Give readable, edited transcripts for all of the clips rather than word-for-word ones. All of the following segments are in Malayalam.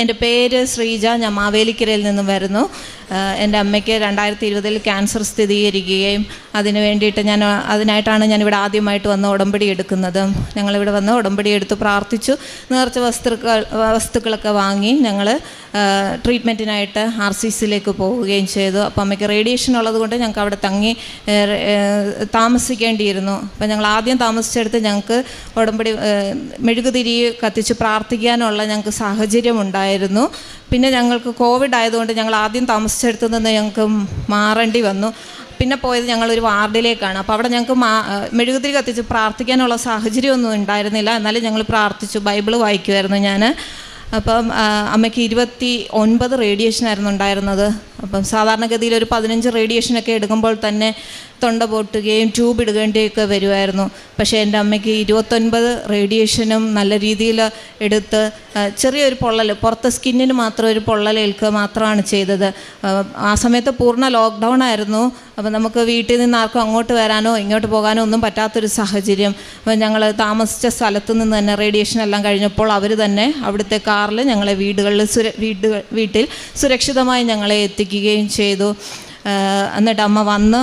എൻ്റെ പേര് ശ്രീജ. ഞാൻ മാവേലിക്കരയിൽ നിന്നും വരുന്നു. എൻ്റെ അമ്മയ്ക്ക് 2020 ക്യാൻസർ സ്ഥിരീകരിക്കുകയും അതിന് വേണ്ടിയിട്ട് അതിനായിട്ടാണ് ഞാനിവിടെ ആദ്യമായിട്ട് വന്ന് ഉടമ്പടി എടുക്കുന്നത്. ഞങ്ങളിവിടെ വന്ന് ഉടമ്പടി എടുത്ത് പ്രാർത്ഥിച്ചു. നേർച്ച വസ്തുക്കളൊക്കെ വാങ്ങി ഞങ്ങൾ ട്രീറ്റ്മെൻറ്റിനായിട്ട് RCCയിലേക്ക് പോവുകയും ചെയ്തു. അപ്പോൾ അമ്മയ്ക്ക് റേഡിയേഷൻ ഉള്ളത് കൊണ്ട് ഞങ്ങൾക്ക് അവിടെ താമസിക്കേണ്ടിയിരുന്നു. അപ്പോൾ ഞങ്ങൾ ആദ്യം താമസിച്ചെടുത്ത് ഞങ്ങൾക്ക് ഉടമ്പടി മെഴുകുതിരി കത്തിച്ച് പ്രാർത്ഥിക്കാനുള്ള ഞങ്ങൾക്ക് സാഹചര്യമുണ്ടായിരുന്നു. പിന്നെ ഞങ്ങൾക്ക് കോവിഡ് ആയതുകൊണ്ട് ഞങ്ങൾ ആദ്യം താമസിച്ചെടുത്തു നിന്ന് ഞങ്ങൾക്ക് മാറേണ്ടി വന്നു. പിന്നെ പോയത് ഞങ്ങളൊരു വാർഡിലേക്കാണ്. അപ്പോൾ അവിടെ ഞങ്ങൾക്ക് മെഴുകുതിരി കത്തിച്ച് പ്രാർത്ഥിക്കാനുള്ള സാഹചര്യമൊന്നും ഉണ്ടായിരുന്നില്ല. എന്നാലും ഞങ്ങൾ പ്രാർത്ഥിച്ചു. ബൈബിള് വായിക്കുമായിരുന്നു ഞാൻ. അപ്പം അമ്മയ്ക്ക് 29 റേഡിയേഷനായിരുന്നു ഉണ്ടായിരുന്നത്. അപ്പം സാധാരണഗതിയിൽ ഒരു 15 റേഡിയേഷനൊക്കെ എടുക്കുമ്പോൾ തന്നെ തൊണ്ട പൊട്ടുകയും ട്യൂബ് ഇടുകയൊക്കെ വരുമായിരുന്നു. പക്ഷേ എൻ്റെ അമ്മയ്ക്ക് 29 റേഡിയേഷനും നല്ല രീതിയിൽ എടുത്ത് ചെറിയൊരു പൊള്ളൽ, പുറത്തെ സ്കിന്നിന് മാത്രം ഒരു പൊള്ളൽ ഏൽക്കുക മാത്രമാണ് ചെയ്തത്. ആ സമയത്ത് പൂർണ്ണ ലോക്ക്ഡൗൺ ആയിരുന്നു. അപ്പം നമുക്ക് വീട്ടിൽ നിന്ന് ആർക്കും അങ്ങോട്ട് വരാനോ ഇങ്ങോട്ട് പോകാനോ ഒന്നും പറ്റാത്തൊരു സാഹചര്യം. അപ്പം ഞങ്ങൾ താമസിച്ച സ്ഥലത്ത് നിന്ന് തന്നെ റേഡിയേഷൻ എല്ലാം കഴിഞ്ഞപ്പോൾ അവർ തന്നെ അവിടുത്തെ കാറിൽ ഞങ്ങളെ വീട്ടിൽ സുരക്ഷിതമായി ഞങ്ങളെ എത്തിക്കുകയും ചെയ്തു. എന്നിട്ട് അമ്മ വന്ന്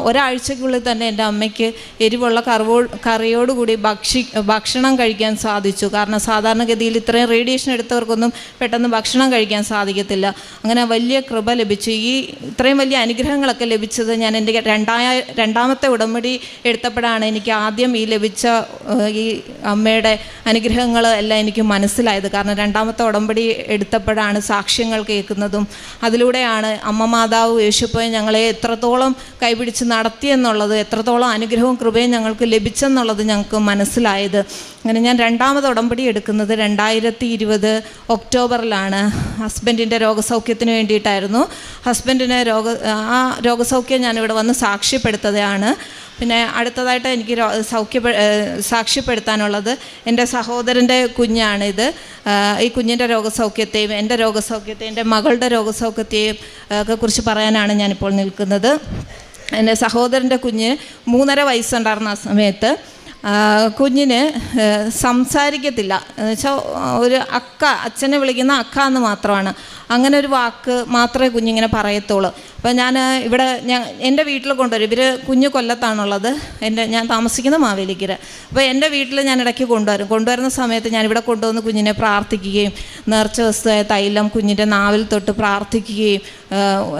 ഒരാഴ്ചക്കുള്ളിൽ തന്നെ എൻ്റെ അമ്മയ്ക്ക് എരിവുള്ള കറിയോടുകൂടി ഭക്ഷണം കഴിക്കാൻ സാധിച്ചു. കാരണം സാധാരണഗതിയിൽ ഇത്രയും റേഡിയേഷൻ എടുത്തവർക്കൊന്നും പെട്ടെന്ന് ഭക്ഷണം കഴിക്കാൻ സാധിക്കത്തില്ല. അങ്ങനെ വലിയ കൃപ ലഭിച്ചു. ഇത്രയും വലിയ അനുഗ്രഹങ്ങളൊക്കെ ലഭിച്ചത് ഞാൻ എൻ്റെ രണ്ടാമത്തെ ഉടമ്പടി എടുത്തപ്പോഴാണ് എനിക്ക് ആദ്യം ലഭിച്ച ഈ അമ്മയുടെ അനുഗ്രഹങ്ങൾ എല്ലാം എനിക്ക് മനസ്സിലായത്. കാരണം രണ്ടാമത്തെ ഉടമ്പടി എടുത്തപ്പോഴാണ് സാക്ഷ്യങ്ങൾ കേൾക്കുന്നതും അതിലൂടെയാണ് അമ്മ മാതാവ് യേശുപ്പ ഞങ്ങളെ എത്രത്തോളം കൈപിടിച്ച് നടത്തിയെന്നുള്ളത്, എത്രത്തോളം അനുഗ്രഹവും കൃപയും ഞങ്ങൾക്ക് ലഭിച്ചെന്നുള്ളത് ഞങ്ങൾക്ക് മനസ്സിലായത്. അങ്ങനെ ഞാൻ രണ്ടാമത് ഉടമ്പടി എടുക്കുന്നത് 2020 ഒക്ടോബറിലാണ്. ഹസ്ബൻഡിൻ്റെ രോഗസൗഖ്യത്തിന് വേണ്ടിയിട്ടായിരുന്നു. ഹസ്ബൻഡിന് രോഗസൗഖ്യം ഞാനിവിടെ വന്ന് സാക്ഷ്യപ്പെടുത്തതാണ്. പിന്നെ അടുത്തതായിട്ട് എനിക്ക് സാക്ഷ്യപ്പെടുത്താനുള്ളത് എൻ്റെ സഹോദരൻ്റെ കുഞ്ഞാണിത്. ഈ കുഞ്ഞിൻ്റെ രോഗസൗഖ്യത്തെയും എൻ്റെ രോഗസൗഖ്യത്തെയും എൻ്റെ മകളുടെ രോഗസൗഖ്യത്തെയും ഒക്കെ കുറിച്ച് പറയാനാണ് ഞാനിപ്പോൾ നിൽക്കുന്നത്. എൻ്റെ സഹോദരൻ്റെ കുഞ്ഞ് 3.5 വയസ്സുണ്ടായിരുന്ന ആ സമയത്ത് കുഞ്ഞിന് സംസാരിക്കത്തില്ല. എന്നുവെച്ചാൽ ഒരു അച്ഛനെ വിളിക്കുന്ന അക്ക എന്ന് മാത്രമാണ്. അങ്ങനെ ഒരു വാക്ക് മാത്രമേ കുഞ്ഞിങ്ങനെ പറയത്തുള്ളൂ. അപ്പോൾ എൻ്റെ വീട്ടിൽ കൊണ്ടുവരും. കുഞ്ഞ് കൊല്ലത്താണുള്ളത്. ഞാൻ താമസിക്കുന്ന മാവേലിക്കര. അപ്പോൾ എൻ്റെ വീട്ടിൽ ഞാൻ ഇടയ്ക്ക് കൊണ്ടുവരുന്ന സമയത്ത് ഞാനിവിടെ കൊണ്ടുവന്ന് കുഞ്ഞിനെ പ്രാർത്ഥിക്കുകയും നേർച്ച വസ്തുവായ തൈലം കുഞ്ഞിൻ്റെ നാവിൽ തൊട്ട് പ്രാർത്ഥിക്കുകയും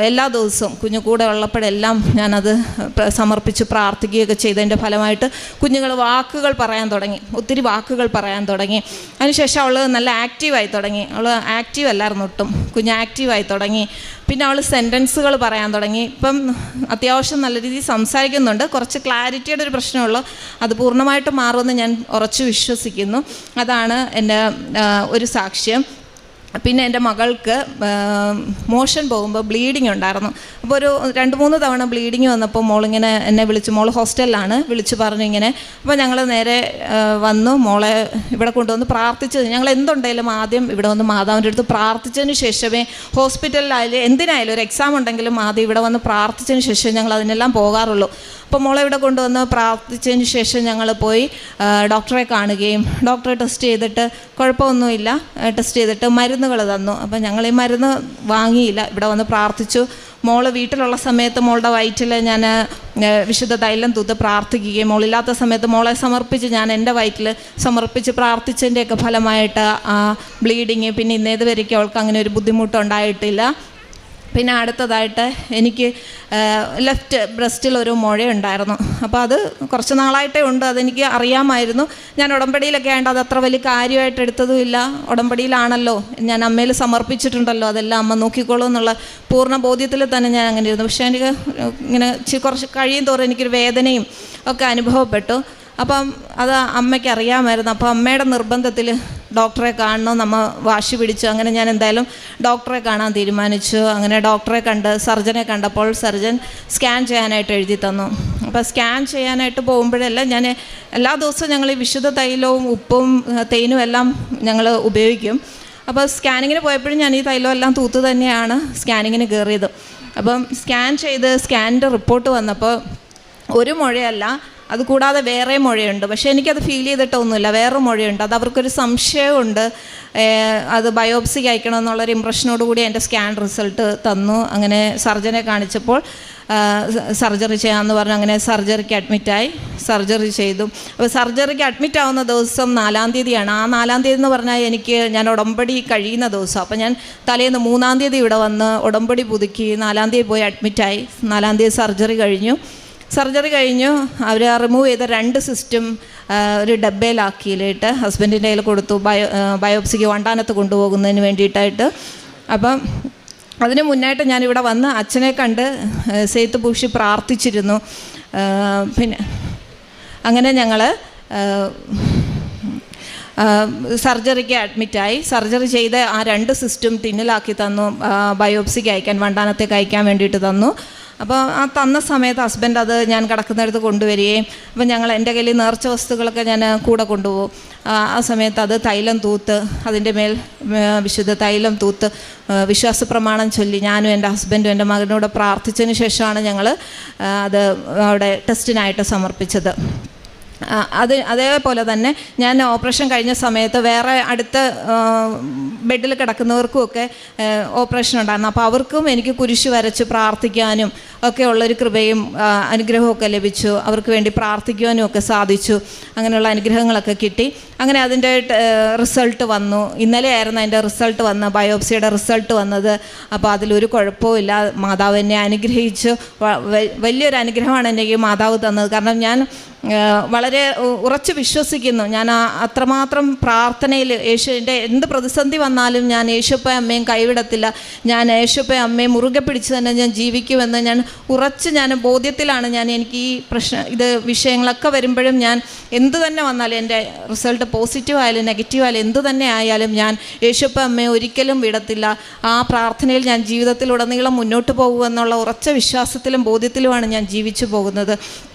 എല്ലാ ദിവസവും കുഞ്ഞു കൂടെ ഉള്ളപ്പോഴെല്ലാം ഞാനത് സമർപ്പിച്ച് പ്രാർത്ഥിക്കുകയൊക്കെ ചെയ്തതിൻ്റെ ഫലമായിട്ട് കുഞ്ഞുങ്ങൾ വാക്കുകൾ പറയാൻ തുടങ്ങി. ഒത്തിരി വാക്കുകൾ പറയാൻ തുടങ്ങി. അതിനുശേഷം അവൾ നല്ല ആക്റ്റീവായി തുടങ്ങി. അവൾ ആക്റ്റീവ് അല്ലായിരുന്നു ഒട്ടും. കുഞ്ഞ് ആക്റ്റീവായി തുടങ്ങി. പിന്നെ അവൾ സെൻറ്റൻസുകൾ പറയാൻ തുടങ്ങി. ഇപ്പം അത്യാവശ്യം നല്ല രീതിയിൽ സംസാരിക്കുന്നുണ്ട്. കുറച്ച് ക്ലാരിറ്റിയുടെ ഒരു പ്രശ്നമുള്ളൂ. അത് പൂർണ്ണമായിട്ട് മാറുമെന്ന് ഞാൻ ഉറച്ചു വിശ്വസിക്കുന്നു. അതാണ് എൻ്റെ ഒരു സാക്ഷ്യം. പിന്നെ എൻ്റെ മകൾക്ക് മോഷൻ പോകുമ്പോൾ ബ്ലീഡിങ് ഉണ്ടായിരുന്നു. അപ്പോൾ ഒരു 2-3 തവണ ബ്ലീഡിങ് വന്നപ്പോൾ മോളിങ്ങനെ എന്നെ മോൾ ഹോസ്റ്റലിലാണ്, വിളിച്ച് പറഞ്ഞു ഇങ്ങനെ. അപ്പോൾ ഞങ്ങൾ നേരെ വന്നു മോളെ ഇവിടെ കൊണ്ടുവന്ന് പ്രാർത്ഥിച്ചത്. ഞങ്ങൾ എന്തുണ്ടെങ്കിലും ആദ്യം ഇവിടെ വന്ന് മാതാവിൻ്റെ അടുത്ത് പ്രാർത്ഥിച്ചതിന് ശേഷമേ ഹോസ്പിറ്റലിലായാലും എന്തിനായാലും ഒരു എക്സാം ഉണ്ടെങ്കിലും ആദ്യം ഇവിടെ വന്ന് പ്രാർത്ഥിച്ചതിന് ശേഷം ഞങ്ങൾ അതിനെല്ലാം പോകാറുള്ളൂ. അപ്പോൾ മോളെ ഇവിടെ കൊണ്ടുവന്ന് പ്രാർത്ഥിച്ചതിന് ശേഷം ഞങ്ങൾ പോയി ഡോക്ടറെ കാണുകയും ഡോക്ടറെ ടെസ്റ്റ് ചെയ്തിട്ട് കുഴപ്പമൊന്നുമില്ല, ടെസ്റ്റ് ചെയ്തിട്ട് മരുന്നുകൾ തന്നു. അപ്പോൾ ഞങ്ങൾ ഈ മരുന്ന് വാങ്ങിയില്ല, ഇവിടെ വന്ന് പ്രാർത്ഥിച്ചു. മോള് വീട്ടിലുള്ള സമയത്ത് മോളുടെ വയറ്റിൽ ഞാൻ വിശുദ്ധ തൈലം തൂത്ത് പ്രാർത്ഥിക്കുകയും മോളില്ലാത്ത സമയത്ത് മോളെ സമർപ്പിച്ച് ഞാൻ എൻ്റെ വയറ്റിൽ സമർപ്പിച്ച് പ്രാർത്ഥിച്ചതിൻ്റെയൊക്കെ ഫലമായിട്ട് ആ ബ്ലീഡിങ് പിന്നെ ഇന്നേതുവരെയ്ക്കും അവൾക്ക് അങ്ങനെ ഒരു ബുദ്ധിമുട്ടുണ്ടായിട്ടില്ല. പിന്നെ അടുത്തതായിട്ട് എനിക്ക് ലെഫ്റ്റ് ബ്രസ്റ്റിൽ ഒരു മുഴയുണ്ടായിരുന്നു. അപ്പോൾ അത് കുറച്ച് നാളായിട്ടേ ഉണ്ട്. അതെനിക്ക് അറിയാമായിരുന്നു. ഞാൻ ഉടമ്പടിയിലൊക്കെ ആയതുകൊണ്ട് അത് അത്ര വലിയ കാര്യമായിട്ട് എടുത്തതുമില്ല. ഉടമ്പടിയിലാണല്ലോ, ഞാൻ അമ്മയിൽ സമർപ്പിച്ചിട്ടുണ്ടല്ലോ, അതെല്ലാം അമ്മ നോക്കിക്കോളൂ എന്നുള്ള പൂർണ്ണ ബോധ്യത്തിൽ തന്നെ ഞാൻ അങ്ങനെ ഇരുന്നു. പക്ഷേ എനിക്ക് ഇങ്ങനെ കുറച്ച് കഴിയും തോറും എനിക്കൊരു വേദനയും ഒക്കെ അനുഭവപ്പെട്ടു. അപ്പം അത് അമ്മയ്ക്ക് അറിയാമായിരുന്നു. അപ്പോൾ അമ്മയുടെ നിർബന്ധത്തിൽ ഡോക്ടറെ കാണണം നമ്മ വാശി പിടിച്ചു. അങ്ങനെ ഞാൻ എന്തായാലും ഡോക്ടറെ കാണാൻ തീരുമാനിച്ചു. അങ്ങനെ ഡോക്ടറെ സർജനെ കണ്ടപ്പോൾ സർജൻ സ്കാൻ ചെയ്യാനായിട്ട് എഴുതി തന്നു. അപ്പോൾ സ്കാൻ ചെയ്യാനായിട്ട് പോകുമ്പോഴെല്ലാം ഞാൻ എല്ലാ ദിവസവും ഞങ്ങൾ ഈ വിശുദ്ധ തൈലവും ഉപ്പും തേനും എല്ലാം ഞങ്ങൾ ഉപയോഗിക്കും. അപ്പോൾ സ്കാനിങ്ങിന് പോയപ്പോഴും ഞാൻ ഈ തൈലം എല്ലാം തൂത്ത് തന്നെയാണ് സ്കാനിങ്ങിന് കയറിയത്. അപ്പം സ്കാൻ ചെയ്ത് സ്കാനിൻ്റെ റിപ്പോർട്ട് വന്നപ്പോൾ ഒരു മുഴയല്ല അതുകൂടാതെ വേറെ മുഴയുണ്ട്. പക്ഷേ എനിക്കത് ഫീൽ ചെയ്തിട്ടൊന്നുമില്ല. വേറെ മുഴയുണ്ട്. അത് അവർക്കൊരു സംശയമുണ്ട്. അത് ബയോപ്സിക്ക് അയക്കണമെന്നുള്ളൊരു ഇമ്പ്രഷനോട് കൂടി എൻ്റെ സ്കാൻ റിസൾട്ട് തന്നു. അങ്ങനെ സർജനെ കാണിച്ചപ്പോൾ സർജറി ചെയ്യാമെന്ന് പറഞ്ഞു. അങ്ങനെ സർജറിക്ക് അഡ്മിറ്റായി. സർജറി ചെയ്തു. അപ്പോൾ സർജറിക്ക് അഡ്മിറ്റ് ആവുന്ന ദിവസം 4-ാം തീയതിയാണ്. ആ 4-ാം തീയതി എന്ന് പറഞ്ഞാൽ ഞാൻ ഉടമ്പടി കഴിയുന്ന ദിവസം. അപ്പോൾ ഞാൻ തലേന്ന് 3-ാം തീയതി ഇവിടെ വന്ന് ഉടമ്പടി പുതുക്കി 4-ാം തീയതി പോയി അഡ്മിറ്റായി. 4-ാം തീയതി സർജറി കഴിഞ്ഞു. അവർ റിമൂവ് ചെയ്ത 2 സിസ്റ്റം ഒരു ഡബ്ബയിലാക്കിയിട്ട് ഹസ്ബൻഡിൻ്റെ കയ്യിൽ കൊടുത്തു. ബയോപ്സിക്ക് വണ്ടാനത്ത് കൊണ്ടുപോകുന്നതിന് വേണ്ടിയിട്ടായിട്ട്. അപ്പം അതിന് മുന്നായിട്ട് ഞാനിവിടെ വന്ന് അച്ഛനെ കണ്ട് സെയ്ത്ത് പൂശി പ്രാർത്ഥിച്ചിരുന്നു. പിന്നെ അങ്ങനെ ഞങ്ങൾ സർജറിക്ക് അഡ്മിറ്റായി. സർജറി ചെയ്ത് ആ 2 സിസ്റ്റം ടിന്നിലാക്കി തന്നു. ബയോപ്സിക്ക് അയക്കാൻ, വണ്ടാനത്തേക്ക് അയക്കാൻ വേണ്ടിയിട്ട് തന്നു. അപ്പോൾ ആ തന്ന സമയത്ത് ഹസ്ബൻഡ് അത് ഞാൻ കിടക്കുന്നിടത്ത് കൊണ്ടുവരികയും അപ്പം എൻ്റെ കയ്യിൽ നേർച്ച വസ്തുക്കളൊക്കെ ഞാൻ കൂടെ കൊണ്ടുപോകും. ആ സമയത്ത് അത് തൈലം തൂത്ത്, അതിൻ്റെ മേൽ വിശുദ്ധ തൈലം തൂത്ത് വിശ്വാസ പ്രമാണം ചൊല്ലി ഞാനും എൻ്റെ ഹസ്ബൻഡും എൻ്റെ മകനോട് പ്രാർത്ഥിച്ചതിന് ശേഷമാണ് ഞങ്ങൾ അത് അവിടെ ടെസ്റ്റിനായിട്ട് സമർപ്പിച്ചത്. അതേപോലെ തന്നെ ഞാൻ ഓപ്പറേഷൻ കഴിഞ്ഞ സമയത്ത് വേറെ അടുത്ത ബെഡിൽ കിടക്കുന്നവർക്കുമൊക്കെ ഓപ്പറേഷൻ ഉണ്ടായിരുന്നു. അപ്പോൾ അവർക്കും എനിക്ക് കുരിശ് വരച്ച് പ്രാർത്ഥിക്കാനും ഒക്കെ ഉള്ളൊരു കൃപയും അനുഗ്രഹമൊക്കെ ലഭിച്ചു. അവർക്ക് വേണ്ടി പ്രാർത്ഥിക്കുവാനും ഒക്കെ സാധിച്ചു. അങ്ങനെയുള്ള അനുഗ്രഹങ്ങളൊക്കെ കിട്ടി. അങ്ങനെ അതിൻ്റെ റിസൾട്ട് വന്നു. ഇന്നലെ ആയിരുന്നു അതിൻ്റെ റിസൾട്ട് വന്ന്, ബയോപ്സിയുടെ റിസൾട്ട് വന്നത്. അപ്പോൾ അതിലൊരു കുഴപ്പമില്ല. മാതാവ് എന്നെ അനുഗ്രഹിച്ചു. വലിയൊരു അനുഗ്രഹമാണ് എനിക്ക് മാതാവ് തന്നത്. കാരണം ഞാൻ വളരെ ഉറച്ച് വിശ്വസിക്കുന്നു. ഞാൻ അത്രമാത്രം പ്രാർത്ഥനയിൽ യേശുവിൻ്റെ എന്ത് പ്രതിസന്ധി വന്നാലും ഞാൻ യേശുപ്പ അമ്മയും കൈവിടത്തില്ല. ഞാൻ യേശുപ്പ അമ്മയെ മുറുകെ പിടിച്ച് തന്നെ ഞാൻ ജീവിക്കുമെന്ന് ഞാൻ ബോധ്യത്തിലാണ്. എനിക്ക് ഈ വിഷയങ്ങളൊക്കെ വരുമ്പോഴും ഞാൻ എന്ത് തന്നെ വന്നാലും, എൻ്റെ റിസൾട്ട് പോസിറ്റീവ് ആയാലും നെഗറ്റീവ് ആയാലും എന്ത് തന്നെ ആയാലും ഞാൻ യേശുപ്പ അമ്മയെ ഒരിക്കലും വിടത്തില്ല. ആ പ്രാർത്ഥനയിൽ ഞാൻ ജീവിതത്തിലുടനീളം മുന്നോട്ട് പോകുമെന്നുള്ള ഉറച്ച വിശ്വാസത്തിലും ബോധ്യത്തിലുമാണ് ഞാൻ ജീവിച്ചു പോകുന്നത്.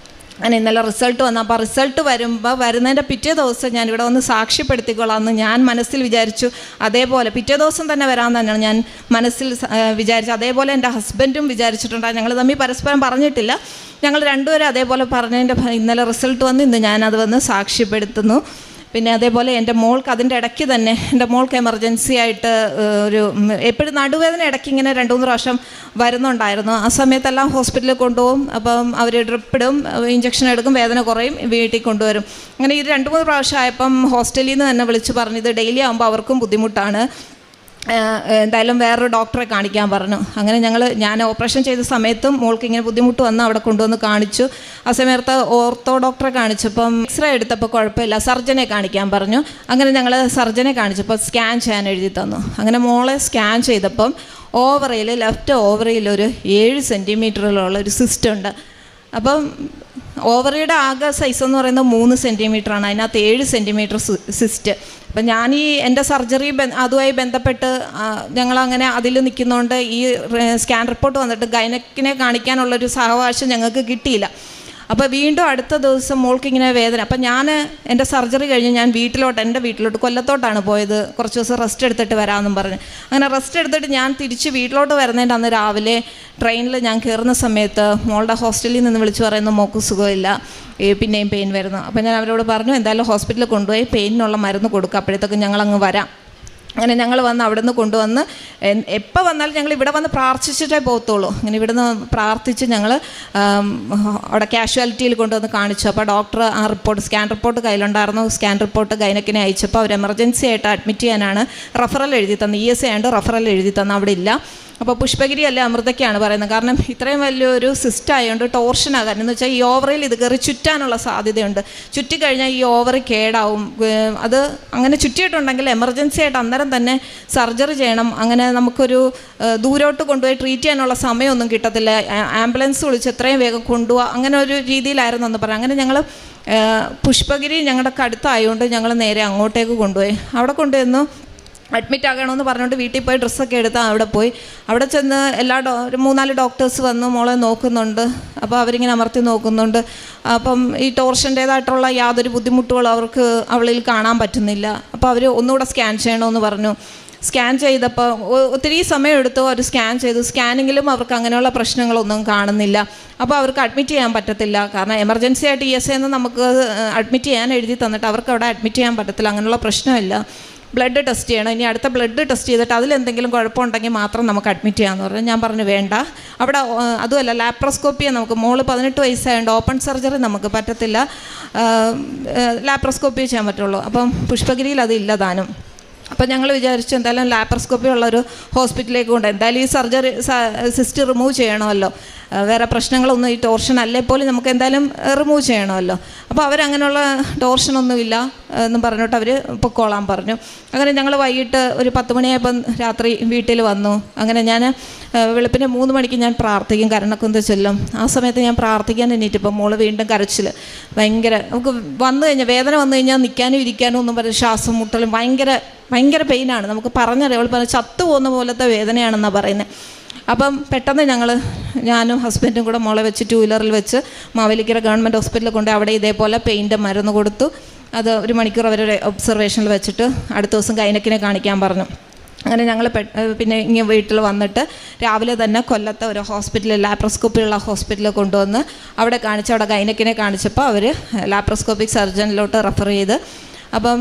അങ്ങനെ ഇന്നലെ റിസൾട്ട് വന്നു. അപ്പോൾ റിസൾട്ട് വരുന്നതിൻ്റെ പിറ്റേ ദിവസം ഞാൻ ഇവിടെ വന്ന് സാക്ഷ്യപ്പെടുത്തിക്കൊള്ളാമെന്ന് ഞാൻ മനസ്സിൽ വിചാരിച്ചു. അതേപോലെ പിറ്റേ ദിവസം തന്നെ വരാമെന്ന് തന്നെയാണ് ഞാൻ മനസ്സിൽ വിചാരിച്ചു. അതേപോലെ എൻ്റെ ഹസ്ബൻഡും വിചാരിച്ചിട്ടുണ്ടായി. ഞങ്ങൾ തമ്മിൽ പരസ്പരം പറഞ്ഞിട്ടില്ല. ഞങ്ങൾ രണ്ടുപേരും അതേപോലെ പറഞ്ഞതിൻ്റെ ഇന്നലെ റിസൾട്ട് വന്ന് ഇന്ന് ഞാനത് വന്ന് സാക്ഷ്യപ്പെടുത്തുന്നു. പിന്നെ അതേപോലെ എൻ്റെ മോൾക്ക് അതിൻ്റെ ഇടയ്ക്ക് തന്നെ എൻ്റെ മോൾക്ക് എമർജൻസി ആയിട്ട് എപ്പോഴും നടുവേദന ഇടയ്ക്ക് ഇങ്ങനെ 2-3 പ്രാവശ്യം വരുന്നുണ്ടായിരുന്നു. ആ സമയത്തെല്ലാം ഹോസ്പിറ്റലിൽ കൊണ്ടുപോകും. അപ്പം അവർ ഡ്രിപ്പിടും, ഇഞ്ചക്ഷൻ എടുക്കും, വേദന കുറയും, വീട്ടിൽ കൊണ്ടുവരും. അങ്ങനെ ഈ 2-3 പ്രാവശ്യം ആയപ്പം ഹോസ്റ്റലിൽ നിന്ന് തന്നെ വിളിച്ച് പറഞ്ഞത് ഡെയിലി ആകുമ്പോൾ അവർക്കും ബുദ്ധിമുട്ടാണ്, എന്തായാലും വേറൊരു ഡോക്ടറെ കാണിക്കാൻ പറഞ്ഞു. അങ്ങനെ ഞാൻ ഓപ്പറേഷൻ ചെയ്ത സമയത്തും മോൾക്ക് ഇങ്ങനെ ബുദ്ധിമുട്ട് വന്ന് അവിടെ കൊണ്ടുവന്ന് കാണിച്ചു. ആ സമയത്ത് ഓർത്തോ ഡോക്ടറെ കാണിച്ചപ്പം എക്സ്റേ എടുത്തപ്പോൾ കുഴപ്പമില്ല, സർജനെ കാണിക്കാൻ പറഞ്ഞു. അങ്ങനെ ഞങ്ങൾ സർജനെ കാണിച്ചപ്പോൾ സ്കാൻ ചെയ്യാൻ എഴുതി തന്നു. അങ്ങനെ മോളെ സ്കാൻ ചെയ്തപ്പം ലെഫ്റ്റ് ഓവറിയിൽ ഒരു 7 സെൻറ്റിമീറ്ററിലുള്ള ഒരു സിസ്റ്റ് ഉണ്ട്. അപ്പം ഓവറിയുടെ ആകെ സൈസ് എന്ന് പറയുന്നത് 3 സെൻറ്റിമീറ്ററാണ്. അതിനകത്ത് 7 സെൻറ്റിമീറ്റർ സിസ്റ്റ്. അപ്പം ഞാൻ എൻ്റെ സർജറി അതുമായി ബന്ധപ്പെട്ട് ഞങ്ങളങ്ങനെ അതിൽ നിൽക്കുന്നതുകൊണ്ട് ഈ സ്കാൻ റിപ്പോർട്ട് വന്നിട്ട് ഗൈനക്കിനെ കാണിക്കാനുള്ളൊരു സാവകാശം ഞങ്ങൾക്ക് കിട്ടിയില്ല. അപ്പോൾ വീണ്ടും അടുത്ത ദിവസം മോൾക്കിങ്ങനെ വേദന. അപ്പം ഞാൻ എൻ്റെ സർജറി കഴിഞ്ഞ് ഞാൻ എൻ്റെ വീട്ടിലോട്ട് കൊല്ലത്തോട്ടാണ് പോയത്. കുറച്ച് ദിവസം റെസ്റ്റ് എടുത്തിട്ട് വരാമെന്നും പറഞ്ഞ്. അങ്ങനെ റെസ്റ്റ് എടുത്തിട്ട് ഞാൻ തിരിച്ച് വീട്ടിലോട്ട് വരുന്നതിൻ്റെ അന്ന് രാവിലെ ട്രെയിനിൽ ഞാൻ കയറുന്ന സമയത്ത് മോളുടെ ഹോസ്റ്റലിൽ നിന്ന് വിളിച്ച് പറയുന്നു മോൾക്ക് സുഖമില്ല, പിന്നെയും പെയിൻ വരുന്നു. അപ്പം ഞാൻ അവരോട് പറഞ്ഞു എന്തായാലും ഹോസ്പിറ്റലിൽ കൊണ്ടുപോയി പെയിനുള്ള മരുന്ന് കൊടുക്കുക, അപ്പോഴത്തേക്കും ഞങ്ങളങ്ങ് വരാം. അങ്ങനെ ഞങ്ങൾ വന്ന് അവിടെ നിന്ന് കൊണ്ടുവന്ന് എപ്പോൾ വന്നാലും ഞങ്ങൾ ഇവിടെ വന്ന് പ്രാർത്ഥിച്ചിട്ടേ പോകത്തുള്ളൂ. അങ്ങനെ ഇവിടുന്ന് പ്രാർത്ഥിച്ച് ഞങ്ങൾ അവിടെ കാഷ്വാലിറ്റിയിൽ കൊണ്ടുവന്ന് കാണിച്ചു. അപ്പോൾ ഡോക്ടർ ആ സ്കാൻ റിപ്പോർട്ട് കയ്യിലുണ്ടായിരുന്നു. സ്കാൻ റിപ്പോർട്ട് ഗൈനക്കിനെ അയച്ചപ്പോൾ അവർ എമർജൻസി ആയിട്ട് അഡ്മിറ്റ് ചെയ്യാനാണ് റെഫറൽ എഴുതി തന്നു. ESA ആയതുകൊണ്ട് റെഫറൽ എഴുതി തന്നു, അവിടെ ഇല്ല. അപ്പോൾ പുഷ്പഗിരി അല്ല അമൃതയ്ക്കാണ് പറയുന്നത്. കാരണം ഇത്രയും വലിയൊരു സിസ്റ്റ് ആയതുകൊണ്ട് ടോർഷനാകാൻ എന്ന് വെച്ചാൽ ഈ ഓവറിൽ ഇത് കയറി ചുറ്റാനുള്ള സാധ്യതയുണ്ട്. ചുറ്റിക്കഴിഞ്ഞാൽ ഈ ഓവറി കേടാവും. അത് അങ്ങനെ ചുറ്റിയിട്ടുണ്ടെങ്കിൽ എമർജൻസി ആയിട്ട് അന്നേരം തന്നെ സർജറി ചെയ്യണം. അങ്ങനെ നമുക്കൊരു ദൂരോട്ട് കൊണ്ടുപോയി ട്രീറ്റ് ചെയ്യാനുള്ള സമയമൊന്നും കിട്ടത്തില്ല. ആംബുലൻസ് വിളിച്ച് എത്രയും വേഗം കൊണ്ടുപോകുക, അങ്ങനെ ഒരു രീതിയിലായിരുന്നു എന്ന് പറയാം. അങ്ങനെ ഞങ്ങൾ പുഷ്പഗിരി ഞങ്ങളുടെ അടുത്തായതുകൊണ്ട് ഞങ്ങൾ നേരെ അങ്ങോട്ടേക്ക് കൊണ്ടുപോയി. അവിടെ കൊണ്ടുവന്നു അഡ്മിറ്റ് ആകണമെന്ന് പറഞ്ഞുകൊണ്ട് വീട്ടിൽ പോയി ഡ്രസ്സൊക്കെ എടുത്താൽ അവിടെ ചെന്ന് ഒരു 3-4 ഡോക്ടേഴ്സ് വന്ന് മോളെ നോക്കുന്നുണ്ട്. അപ്പോൾ അവരിങ്ങനെ അമർത്തി നോക്കുന്നുണ്ട്. അപ്പം ഈ ടോർഷൻ്റേതായിട്ടുള്ള യാതൊരു ബുദ്ധിമുട്ടുകളും അവളിൽ കാണാൻ പറ്റുന്നില്ല. അപ്പോൾ അവർ ഒന്നുകൂടെ സ്കാൻ ചെയ്യണമെന്ന് പറഞ്ഞു. സ്കാൻ ചെയ്തപ്പോൾ ഒത്തിരി സമയമെടുത്തു. അവർ സ്കാൻ ചെയ്തു. സ്കാനിങ്ങിലും അവർക്ക് അങ്ങനെയുള്ള പ്രശ്നങ്ങളൊന്നും കാണുന്നില്ല. അപ്പോൾ അവർക്ക് അഡ്മിറ്റ് ചെയ്യാൻ പറ്റത്തില്ല. കാരണം എമർജൻസി ആയിട്ട് ESA എന്ന് നമുക്ക് അഡ്മിറ്റ് ചെയ്യാൻ എഴുതി തന്നിട്ട് അവർക്ക് അവിടെ അഡ്മിറ്റ് ചെയ്യാൻ പറ്റത്തില്ല. അങ്ങനെയുള്ള പ്രശ്നമില്ല. ബ്ലഡ് ടെസ്റ്റ് ചെയ്യണം. ഇനി അടുത്ത ബ്ലഡ് ടെസ്റ്റ് ചെയ്തിട്ട് അതിലെന്തെങ്കിലും കുഴപ്പമുണ്ടെങ്കിൽ മാത്രം നമുക്ക് അഡ്മിറ്റ് ചെയ്യാമെന്ന് പറഞ്ഞു. ഞാൻ പറഞ്ഞു വേണ്ട, അവിടെ അതുമല്ല, ലാപ്രോസ്കോപ്പിയെ നമുക്ക്, മോള് 18 വയസ്സായതുകൊണ്ട് ഓപ്പൺ സർജറി നമുക്ക് പറ്റത്തില്ല, ലാപ്രോസ്കോപ്പിയെ ചെയ്യാൻ പറ്റുള്ളൂ. അപ്പം പുഷ്പഗിരിയിൽ അതില്ല താനും. അപ്പോൾ ഞങ്ങൾ വിചാരിച്ചു എന്തായാലും ലാപ്രോസ്കോപ്പി ഉള്ളൊരു ഹോസ്പിറ്റലിലേക്ക് കൊണ്ട്, എന്തായാലും ഈ സർജറി സിസ്റ്റ് റിമൂവ് ചെയ്യണമല്ലോ, വേറെ പ്രശ്നങ്ങളൊന്നും ഈ ടോർഷൻ അല്ലേ പോലും നമുക്ക് എന്തായാലും റിമൂവ് ചെയ്യണമല്ലോ. അപ്പോൾ അവരങ്ങനെയുള്ള ടോർഷനൊന്നുമില്ല എന്ന് പറഞ്ഞിട്ട് അവർ പൊക്കോളാൻ പറഞ്ഞു. അങ്ങനെ ഞങ്ങൾ വൈകിട്ട് ഒരു 10 മണിയായപ്പം രാത്രി വീട്ടിൽ വന്നു. അങ്ങനെ ഞാൻ വെളുപ്പിന് 3 മണിക്ക് ഞാൻ പ്രാർത്ഥിക്കും, കരുണക്കുന്ത് ചൊല്ലും. ആ സമയത്ത് ഞാൻ പ്രാർത്ഥിക്കാൻ എണീറ്റിപ്പം മോള് വീണ്ടും കരച്ചിൽ, ഭയങ്കര, നമുക്ക് വന്നു കഴിഞ്ഞാൽ, വേദന വന്നു കഴിഞ്ഞാൽ നിൽക്കാനും ഇരിക്കാനും ഒന്നും പറയും, ശ്വാസം മുട്ടലും, ഭയങ്കര പെയിനാണ്. നമുക്ക് പറഞ്ഞറിയാം, അവൾ പറഞ്ഞ് ചത്തു പോകുന്ന പോലത്തെ വേദനയാണെന്നാണ് പറയുന്നത്. അപ്പം പെട്ടെന്ന് ഞാനും ഹസ്ബൻഡും കൂടെ മോളെ വെച്ച് 2 വീലറിൽ വെച്ച് മാവേലിക്കര ഗവൺമെൻറ് ഹോസ്പിറ്റലിൽ കൊണ്ട് അവിടെ ഇതേപോലെ പെയിൻ്റെ മരുന്ന് കൊടുത്തു. അത് 1 മണിക്കൂർ അവരുടെ ഒബ്സർവേഷനിൽ വെച്ചിട്ട് അടുത്ത ദിവസം ഗൈനക്കിനെ കാണിക്കാൻ പറഞ്ഞു. അങ്ങനെ ഞങ്ങൾ പിന്നെ ഇങ്ങനെ വീട്ടിൽ വന്നിട്ട് രാവിലെ തന്നെ കൊല്ലത്തെ ഒരു ഹോസ്പിറ്റലിൽ, ലാപ്രോസ്കോപ്പി ഉള്ള ഹോസ്പിറ്റലിൽ കൊണ്ടുവന്ന് അവിടെ കാണിച്ച്, അവിടെ ഗൈനക്കിനെ കാണിച്ചപ്പോൾ അവർ ലാപ്രോസ്കോപ്പിക് സർജനിലോട്ട് റെഫർ ചെയ്ത്. അപ്പം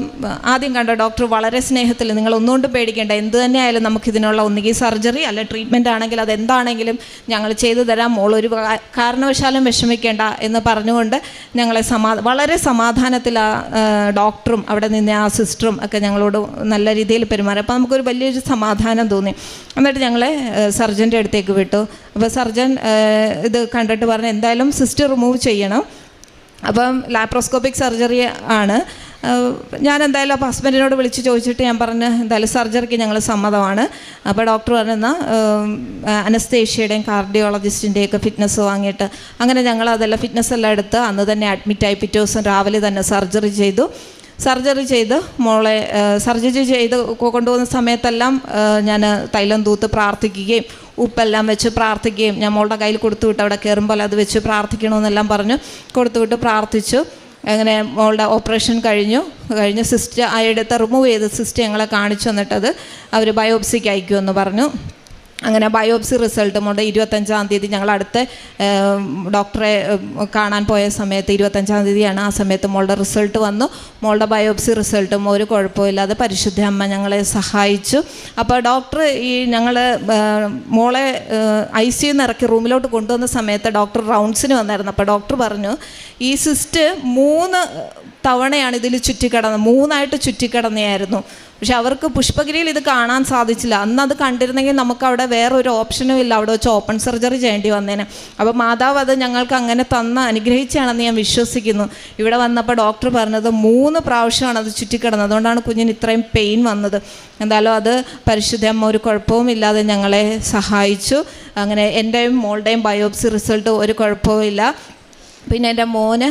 ആദ്യം കണ്ട ഡോക്ടർ വളരെ സ്നേഹത്തിൽ, നിങ്ങൾ ഒന്നുകൊണ്ടും പേടിക്കേണ്ട, എന്ത് തന്നെ ആയാലും നമുക്കിതിനുള്ള ഒന്നുകിൽ സർജറി അല്ലെ ട്രീറ്റ്മെൻറ്റ് ആണെങ്കിൽ അതെന്താണെങ്കിലും ഞങ്ങൾ ചെയ്തു തരാം, മോളൊരു കാരണവശാലും വിഷമിക്കേണ്ട എന്ന് പറഞ്ഞുകൊണ്ട് ഞങ്ങളെ വളരെ സമാധാനത്തിൽ ആ ഡോക്ടറും അവിടെ നിന്ന് ആ സിസ്റ്ററും ഒക്കെ ഞങ്ങളോട് നല്ല രീതിയിൽ പെരുമാറി. അപ്പോൾ നമുക്കൊരു വലിയൊരു സമാധാനം തോന്നി. എന്നിട്ട് ഞങ്ങളെ സർജൻ്റെ അടുത്തേക്ക് വിട്ടു. അപ്പോൾ സർജൻ ഇത് കണ്ടിട്ട് പറഞ്ഞു എന്തായാലും സിസ്റ്റ് റിമൂവ് ചെയ്യണം. അപ്പം ലാപ്രോസ്കോപ്പിക് സർജറി ആണ്. ഞാൻ എന്തായാലും അപ്പോൾ ഹസ്ബൻഡിനോട് വിളിച്ച് ചോദിച്ചിട്ട് ഞാൻ പറഞ്ഞു എന്തായാലും സർജറിക്ക് ഞങ്ങൾ സമ്മതമാണ്. അപ്പോൾ ഡോക്ടർ പറഞ്ഞെന്നാൽ അനസ്തേഷ്യയുടെയും കാർഡിയോളജിസ്റ്റിൻ്റെയൊക്കെ ഫിറ്റ്നസ് വാങ്ങിയിട്ട്, അങ്ങനെ ഞങ്ങൾ അതെല്ലാം ഫിറ്റ്നസ് എല്ലാം എടുത്ത് അന്ന് തന്നെ അഡ്മിറ്റായി. പിറ്റേ ദിവസം രാവിലെ തന്നെ സർജറി ചെയ്ത് മോളെ സർജറി ചെയ്ത് കൊണ്ടുപോകുന്ന സമയത്തെല്ലാം ഞാൻ തൈലം തൂത്ത് പ്രാർത്ഥിക്കുകയും ഉപ്പെല്ലാം വെച്ച് പ്രാർത്ഥിക്കുകയും, ഞാൻ മോളുടെ കയ്യിൽ കൊടുത്തുവിട്ട് അവിടെ കയറുമ്പോൾ അത് വെച്ച് പ്രാർത്ഥിക്കണമെന്നെല്ലാം പറഞ്ഞു കൊടുത്തുവിട്ട് പ്രാർത്ഥിച്ചു. അങ്ങനെ മോളുടെ ഓപ്പറേഷൻ കഴിഞ്ഞ് സിസ്റ്റ് എടുത്ത് റിമൂവ് ചെയ്ത് സിസ്റ്റ് ഞങ്ങളെ കാണിച്ചു. എന്നിട്ടത് അവർ ബയോപ്സിക്ക് അയക്കുമെന്ന് പറഞ്ഞു. അങ്ങനെ ബയോപ്സി റിസൾട്ട് മോളുടെ 25-ാം തീയതി ഞങ്ങൾ അടുത്ത ഡോക്ടറെ കാണാൻ പോയ സമയത്ത് 25-ാം തീയതിയാണ്. ആ സമയത്ത് മോളുടെ റിസൾട്ട് വന്നു. മോളുടെ ബയോപ്സി റിസൾട്ടും ഒരു കുഴപ്പമില്ലാതെ പരിശുദ്ധ അമ്മ ഞങ്ങളെ സഹായിച്ചു. അപ്പോൾ ഡോക്ടർ ഞങ്ങൾ മോളെ ICU ഇറക്കി റൂമിലോട്ട് കൊണ്ടുവന്ന സമയത്ത് ഡോക്ടർ റൗണ്ട്സിന് വന്നായിരുന്നു. അപ്പോൾ ഡോക്ടർ പറഞ്ഞു ഈ സിസ്റ്റ് 3 തവണയാണ് ഇതിൽ ചുറ്റിക്കിടന്നത്, 3ആയിട്ട് ചുറ്റിക്കിടന്നെയായിരുന്നു. പക്ഷെ അവർക്ക് പുഷ്പഗിരിയിൽ ഇത് കാണാൻ സാധിച്ചില്ല. അന്ന് അത് കണ്ടിരുന്നെങ്കിൽ നമുക്കവിടെ വേറൊരു ഓപ്ഷനും ഇല്ല, അവിടെ വെച്ച് ഓപ്പൺ സർജറി ചെയ്യേണ്ടി വന്നേനെ. അപ്പോൾ മാതാവ് അത് ഞങ്ങൾക്ക് അങ്ങനെ അനുഗ്രഹിച്ചാണെന്ന് ഞാൻ വിശ്വസിക്കുന്നു. ഇവിടെ വന്നപ്പോൾ ഡോക്ടർ പറഞ്ഞത് 3 പ്രാവശ്യമാണ് അത് ചുറ്റിക്കിടന്നത്, അതുകൊണ്ടാണ് കുഞ്ഞിന് ഇത്രയും പെയിൻ വന്നത്. എന്തായാലും അത് പരിശുദ്ധ അമ്മ ഒരു കുഴപ്പവും ഇല്ലാതെ ഞങ്ങളെ സഹായിച്ചു. അങ്ങനെ എൻ്റെയും മോളുടെയും ബയോപ്സി റിസൾട്ട് ഒരു കുഴപ്പവും ഇല്ല. പിന്നെ എൻ്റെ മോന്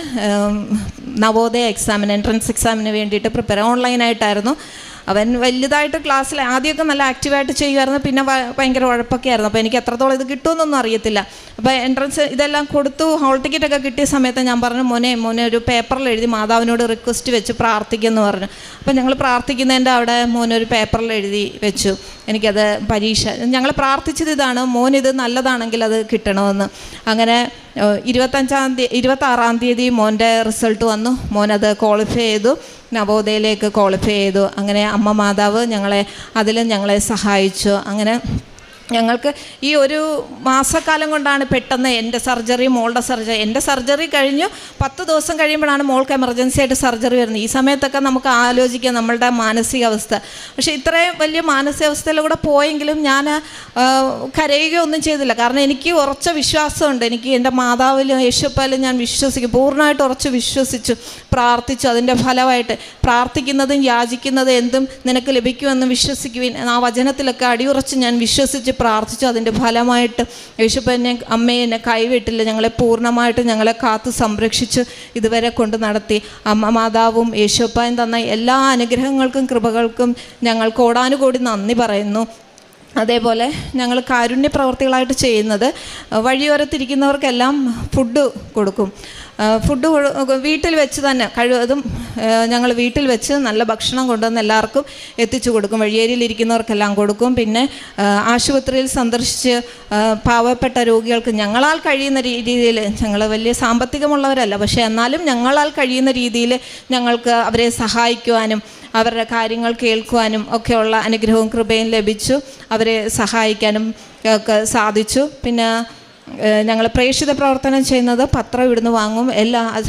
നവോദയ എക്സാമിന്, എൻട്രൻസ് എക്സാമിന് വേണ്ടിയിട്ട് പ്രിപ്പയർ, ഓൺലൈനായിട്ടായിരുന്നു. അവൻ വലുതായിട്ട് ക്ലാസ്സിൽ ആദ്യമൊക്കെ നല്ല ആക്റ്റീവായിട്ട് ചെയ്യുമായിരുന്നു, പിന്നെ ഭയങ്കര ഉഴപ്പൊക്കെ ആയിരുന്നു. അപ്പോൾ എനിക്ക് എത്രത്തോളം ഇത് കിട്ടുമെന്നൊന്നും അറിയത്തില്ല. അപ്പോൾ എൻട്രൻസ് ഇതെല്ലാം കൊടുത്തു, ഹോൾ ടിക്കറ്റൊക്കെ കിട്ടിയ സമയത്ത് ഞാൻ പറഞ്ഞു മോനെ ഒരു പേപ്പറിൽ എഴുതി മാതാവിനോട് റിക്വസ്റ്റ് വെച്ച് പ്രാർത്ഥിക്കുമെന്ന് പറഞ്ഞു. അപ്പോൾ ഞങ്ങൾ പ്രാർത്ഥിക്കുന്നതിൻ്റെ അവിടെ മോനൊരു പേപ്പറിൽ എഴുതി വെച്ചു. എനിക്കത് പരീക്ഷ ഞങ്ങൾ പ്രാർത്ഥിച്ചത് ഇതാണ്, മോനിത് നല്ലതാണെങ്കിൽ അത് കിട്ടണമെന്ന്. അങ്ങനെ 26-ാം തീയതി മോൻ്റെ റിസൾട്ട് വന്നു. മോനത് ക്വാളിഫൈ ചെയ്തു, നവോദയയിലേക്ക് ക്വാളിഫൈ ചെയ്തു. അങ്ങനെ അമ്മ മാതാവ് അതിലും ഞങ്ങളെ സഹായിച്ചു. അങ്ങനെ ഞങ്ങൾക്ക് ഈ ഒരു മാസക്കാലം കൊണ്ടാണ് പെട്ടെന്ന് മോളുടെ സർജറി, എൻ്റെ സർജറി കഴിഞ്ഞു 10 ദിവസം കഴിയുമ്പോഴാണ് മോൾക്ക് എമർജൻസി ആയിട്ട് സർജറി വരുന്നത്. ഈ സമയത്തൊക്കെ നമുക്ക് ആലോചിക്കാം നമ്മളുടെ മാനസികാവസ്ഥ. പക്ഷേ ഇത്രയും വലിയ മാനസികാവസ്ഥയിലൂടെ പോയെങ്കിലും ഞാൻ കരയുകയൊന്നും ചെയ്തില്ല. കാരണം എനിക്ക് ഉറച്ച വിശ്വാസമുണ്ട്. എനിക്ക് എൻ്റെ മാതാവിലും യേശുപ്പാലും ഞാൻ വിശ്വസിക്കും, പൂർണ്ണമായിട്ട് ഉറച്ച് വിശ്വസിച്ചു, പ്രാർത്ഥിച്ചു. അതിൻ്റെ ഫലമായിട്ട് പ്രാർത്ഥിക്കുന്നതും യാചിക്കുന്നതും എന്തും നിനക്ക് ലഭിക്കുമെന്ന് വിശ്വസിക്കുവിൻ, ആ വചനത്തിലൊക്കെ അടിയുറച്ച് ഞാൻ വിശ്വസിച്ച് പ്രാർത്ഥിച്ചു. അതിൻ്റെ ഫലമായിട്ട് യേശുപ്പനെ അമ്മയെ എന്നെ കൈവിട്ടില്ല, ഞങ്ങളെ പൂർണ്ണമായിട്ട് ഞങ്ങളെ കാത്തു സംരക്ഷിച്ച് ഇതുവരെ കൊണ്ട് നടത്തി. അമ്മ മാതാവും യേശുപ്പയും തന്ന എല്ലാ അനുഗ്രഹങ്ങൾക്കും കൃപകൾക്കും ഞങ്ങൾ കോടാനുകോടി നന്ദി പറയുന്നു. അതേപോലെ ഞങ്ങൾ കാരുണ്യ പ്രവർത്തികളായിട്ട് ചെയ്യുന്നത് വഴിയോരത്തിരിക്കുന്നവർക്കെല്ലാം ഫുഡ് കൊടുക്കും. ഫുഡ് വീട്ടിൽ വെച്ച് തന്നെ കഴിവതും ഞങ്ങൾ വീട്ടിൽ വെച്ച് നല്ല ഭക്ഷണം കൊണ്ടുവന്ന് എല്ലാവർക്കും എത്തിച്ചു കൊടുക്കും. വഴിയേരിയിലിരിക്കുന്നവർക്കെല്ലാം കൊടുക്കും. പിന്നെ ആശുപത്രിയിൽ സന്ദർശിച്ച് പാവപ്പെട്ട രോഗികൾക്ക് ഞങ്ങളാൽ കഴിയുന്ന രീതിയിൽ, ഞങ്ങൾ വലിയ സാമ്പത്തികമുള്ളവരല്ല, പക്ഷേ എന്നാലും ഞങ്ങളാൽ കഴിയുന്ന രീതിയിൽ ഞങ്ങൾക്ക് അവരെ സഹായിക്കുവാനും അവരുടെ കാര്യങ്ങൾ കേൾക്കുവാനും ഒക്കെയുള്ള അനുഗ്രഹവും കൃപയും ലഭിച്ചു. അവരെ സഹായിക്കാനും ഒക്കെ സാധിച്ചു. പിന്നെ ഞങ്ങൾ പ്രേക്ഷിത പ്രവർത്തനം ചെയ്യുന്നത് പത്രം ഇവിടുന്ന് വാങ്ങും.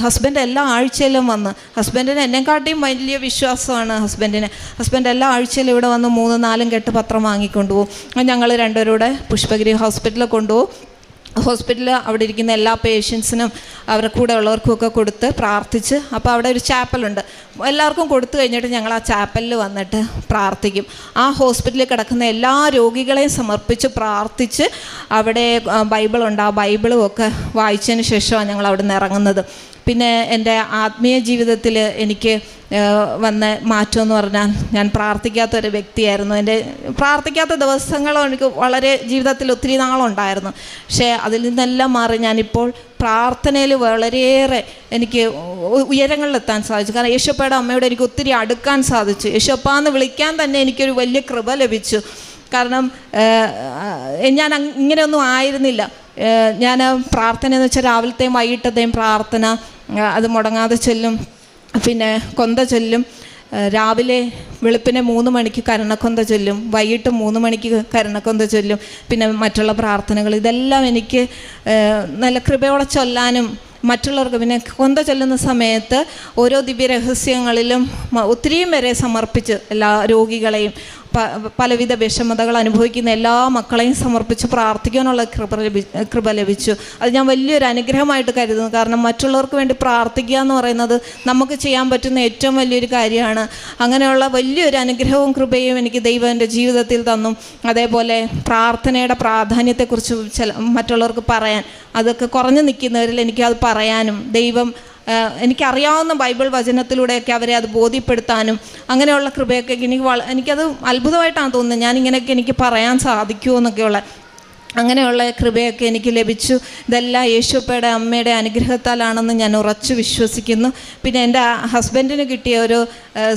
ഹസ്ബൻഡ് എല്ലാ ആഴ്ചയിലും വന്ന്, ഹസ്ബൻഡിന് എന്നെക്കാട്ടിയും വലിയ വിശ്വാസമാണ് ഹസ്ബൻഡ് എല്ലാ ആഴ്ചയിലും ഇവിടെ വന്ന് 3-4 കെട്ട് പത്രം വാങ്ങിക്കൊണ്ടുപോകും. ഞങ്ങൾ രണ്ടുപേരുടെ പുഷ്പഗിരി ഹോസ്പിറ്റലിൽ കൊണ്ടുപോകും. ഹോസ്പിറ്റലിൽ അവിടെ ഇരിക്കുന്ന എല്ലാ പേഷ്യൻസിനും അവരുടെ കൂടെ ഉള്ളവർക്കുമൊക്കെ കൊടുത്ത് പ്രാർത്ഥിച്ച്, അപ്പോൾ അവിടെ ഒരു ചാപ്പലുണ്ട്, എല്ലാവർക്കും കൊടുത്തു കഴിഞ്ഞിട്ട് ഞങ്ങൾ ആ ചാപ്പലിൽ വന്നിട്ട് പ്രാർത്ഥിക്കും. ആ ഹോസ്പിറ്റലിൽ കിടക്കുന്ന എല്ലാ രോഗികളെയും സമർപ്പിച്ച് പ്രാർത്ഥിച്ച് അവിടെ ബൈബിളുണ്ട്, ആ ബൈബിളും ഒക്കെ വായിച്ചതിന് ശേഷമാണ് ഞങ്ങൾ അവിടെ നിന്ന് ഇറങ്ങുന്നത്. പിന്നെ എൻ്റെ ആത്മീയ ജീവിതത്തിൽ എനിക്ക് വന്ന മാറ്റം എന്ന് പറഞ്ഞാൽ, ഞാൻ പ്രാർത്ഥിക്കാത്തൊരു വ്യക്തിയായിരുന്നു. എൻ്റെ പ്രാർത്ഥിക്കാത്ത ദിവസങ്ങളും എനിക്ക് വളരെ ജീവിതത്തിൽ ഒത്തിരി നാളുണ്ടായിരുന്നു. പക്ഷേ അതിൽ നിന്നെല്ലാം മാറി ഞാനിപ്പോൾ പ്രാർത്ഥനയിൽ വളരെയേറെ എനിക്ക് ഉയരങ്ങളിലെത്താൻ സാധിച്ചു. കാരണം യേശുപ്പയുടെ അമ്മയോട് എനിക്ക് ഒത്തിരി അടുക്കാൻ സാധിച്ചു. യേശുപ്പ എന്ന് വിളിക്കാൻ തന്നെ എനിക്കൊരു വലിയ കൃപ ലഭിച്ചു. കാരണം ഞാൻ ഇങ്ങനെയൊന്നും ആയിരുന്നില്ല. ഞാൻ പ്രാർത്ഥന എന്ന് വെച്ചാൽ രാവിലത്തെയും വൈകിട്ടത്തെയും പ്രാർത്ഥന അത് മുടങ്ങാതെ ചൊല്ലും. പിന്നെ കൊന്ത ചൊല്ലും. രാവിലെ വെളുപ്പിനെ 3 മണിക്ക് കരുണക്കൊന്ത ചൊല്ലും, വൈകിട്ട് 3 മണിക്ക് കരുണക്കൊന്ത ചൊല്ലും. പിന്നെ മറ്റുള്ള പ്രാർത്ഥനകൾ ഇതെല്ലാം എനിക്ക് നല്ല കൃപയോടെ ചൊല്ലാനും മറ്റുള്ളവർക്ക്, പിന്നെ കൊന്ത ചൊല്ലുന്ന സമയത്ത് ഓരോ ദിവ്യരഹസ്യങ്ങളിലും ഒത്തിരിയും വരെ സമർപ്പിച്ച് എല്ലാ രോഗികളെയും പലവിധ വിഷമതകൾ അനുഭവിക്കുന്ന എല്ലാ മക്കളെയും സമർപ്പിച്ച് പ്രാർത്ഥിക്കാനുള്ള കൃപ ലഭിച്ചു. അത് ഞാൻ വലിയൊരു അനുഗ്രഹമായിട്ട് കരുതുന്നു. കാരണം മറ്റുള്ളവർക്ക് വേണ്ടി പ്രാർത്ഥിക്കുക എന്ന് പറയുന്നത് നമുക്ക് ചെയ്യാൻ പറ്റുന്ന ഏറ്റവും വലിയൊരു കാര്യമാണ്. അങ്ങനെയുള്ള വലിയൊരു അനുഗ്രഹവും കൃപയും എനിക്ക് ദൈവം എൻ്റെ ജീവിതത്തിൽ തന്നു. അതേപോലെ പ്രാർത്ഥനയുടെ പ്രാധാന്യത്തെക്കുറിച്ച് മറ്റുള്ളവർക്ക് പറയാൻ, അതൊക്കെ കുറഞ്ഞു നിൽക്കുന്നവരിൽ എനിക്കത് പറയാനും ദൈവം എനിക്കറിയാവുന്ന ബൈബിൾ വചനത്തിലൂടെയൊക്കെ അവരെ അത് ബോധ്യപ്പെടുത്താനും അങ്ങനെയുള്ള കൃപയൊക്കെ എനിക്കത് അത്ഭുതമായിട്ടാണ് തോന്നുന്നത്. ഞാനിങ്ങനെയൊക്കെ എനിക്ക് പറയാൻ സാധിക്കുമോ എന്നൊക്കെയുള്ള അങ്ങനെയുള്ള കൃപയൊക്കെ എനിക്ക് ലഭിച്ചു. ഇതെല്ലാം യേശുപ്പയുടെ അമ്മയുടെ അനുഗ്രഹത്താലാണെന്ന് ഞാൻ ഉറച്ചു വിശ്വസിക്കുന്നു. പിന്നെ എൻ്റെ ഹസ്ബൻഡിന് കിട്ടിയ ഒരു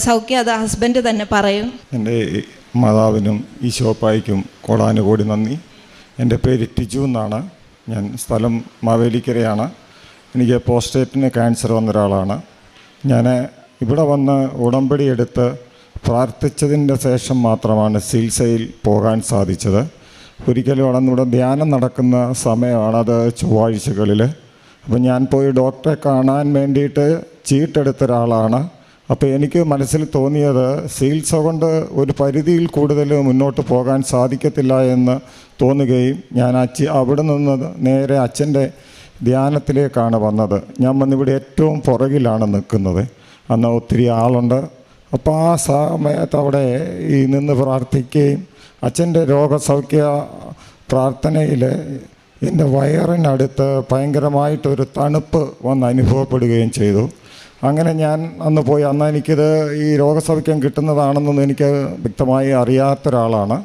സൗഖ്യം അത് ഹസ്ബൻഡ് തന്നെ പറയും. എൻ്റെ മാതാവിനും ഈശോപ്പായ്ക്കും കോടാനുകോടി നന്ദി. എൻ്റെ പേര് ടിജു എന്നാണ്. ഞാൻ സ്ഥലം മാവേലിക്കരയാണ്. എനിക്ക് പ്രോസ്റ്റേറ്റിന് ക്യാൻസർ വന്ന ഒരാളാണ്. ഞാൻ ഇവിടെ വന്ന് ഉടമ്പടി എടുത്ത് പ്രാർത്ഥിച്ചതിൻ്റെ ശേഷം മാത്രമാണ് ചികിത്സയിൽ പോകാൻ സാധിച്ചത്. ഒരിക്കലും അവിടെ ധ്യാനം നടക്കുന്ന സമയമാണ്, അത് ചൊവ്വാഴ്ചകളിൽ. അപ്പോൾ ഞാൻ പോയി ഡോക്ടറെ കാണാൻ വേണ്ടിയിട്ട് ചീട്ടെടുത്ത ഒരാളാണ്. അപ്പോൾ എനിക്ക് മനസ്സിൽ തോന്നിയത് ചികിത്സ കൊണ്ട് ഒരു പരിധിയിൽ കൂടുതൽ മുന്നോട്ട് പോകാൻ സാധിക്കത്തില്ല എന്ന് തോന്നുകയും ഞാൻ അവിടെ നിന്ന് നേരെ അച്ഛൻ്റെ ധ്യാനത്തിലേക്കാണ് വന്നത്. ഞാൻ വന്നിവിടെ ഏറ്റവും പുറകിലാണ് നിൽക്കുന്നത്. അന്ന് ഒത്തിരി ആളുണ്ട്. അപ്പോൾ ആ സമയത്ത് അവിടെ നിന്ന് പ്രാർത്ഥിക്കുകയും അച്ഛൻ്റെ രോഗസൗഖ്യ പ്രാർത്ഥനയിൽ എൻ്റെ വയറിനടുത്ത് ഭയങ്കരമായിട്ടൊരു തണുപ്പ് വന്ന് അനുഭവപ്പെടുകയും ചെയ്തു. അങ്ങനെ ഞാൻ അന്ന് പോയി. അന്ന് എനിക്കിത് ഈ രോഗസൗഖ്യം കിട്ടുന്നതാണെന്നൊന്നും എനിക്ക് വ്യക്തമായി അറിയാത്തൊരാളാണ്.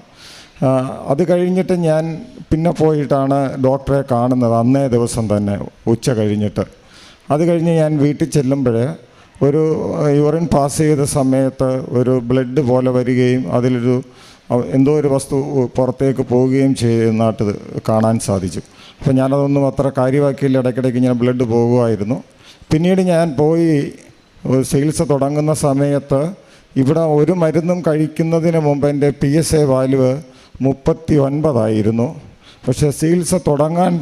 അത് കഴിഞ്ഞിട്ട് ഞാൻ പിന്നെ പോയിട്ടാണ് ഡോക്ടറെ കാണുന്നത്, അന്നേ ദിവസം തന്നെ ഉച്ച കഴിഞ്ഞിട്ട്. അത് കഴിഞ്ഞ് ഞാൻ വീട്ടിൽ ചെല്ലുമ്പോൾ ഒരു യൂറിൻ പാസ് ചെയ്ത സമയത്ത് ഒരു ബ്ലഡ് പോലെ വരികയും അതിലൊരു എന്തോ ഒരു വസ്തു പുറത്തേക്ക് പോവുകയും ചെയ്യുന്നതായിട്ട് കാണാൻ സാധിച്ചു. അപ്പോൾ ഞാനതൊന്നും അത്ര കാര്യമാക്കിയില്ല. ഇടയ്ക്കിടയ്ക്ക് ഞാൻ ബ്ലഡ് പോകുമായിരുന്നു. പിന്നീട് ഞാൻ പോയി ചികിത്സ തുടങ്ങുന്ന സമയത്ത് ഇവിടെ ഒരു മരുന്നും കഴിക്കുന്നതിന് മുമ്പ് എൻ്റെ PSA വാല്യൂ 39 പക്ഷേ ചികിത്സ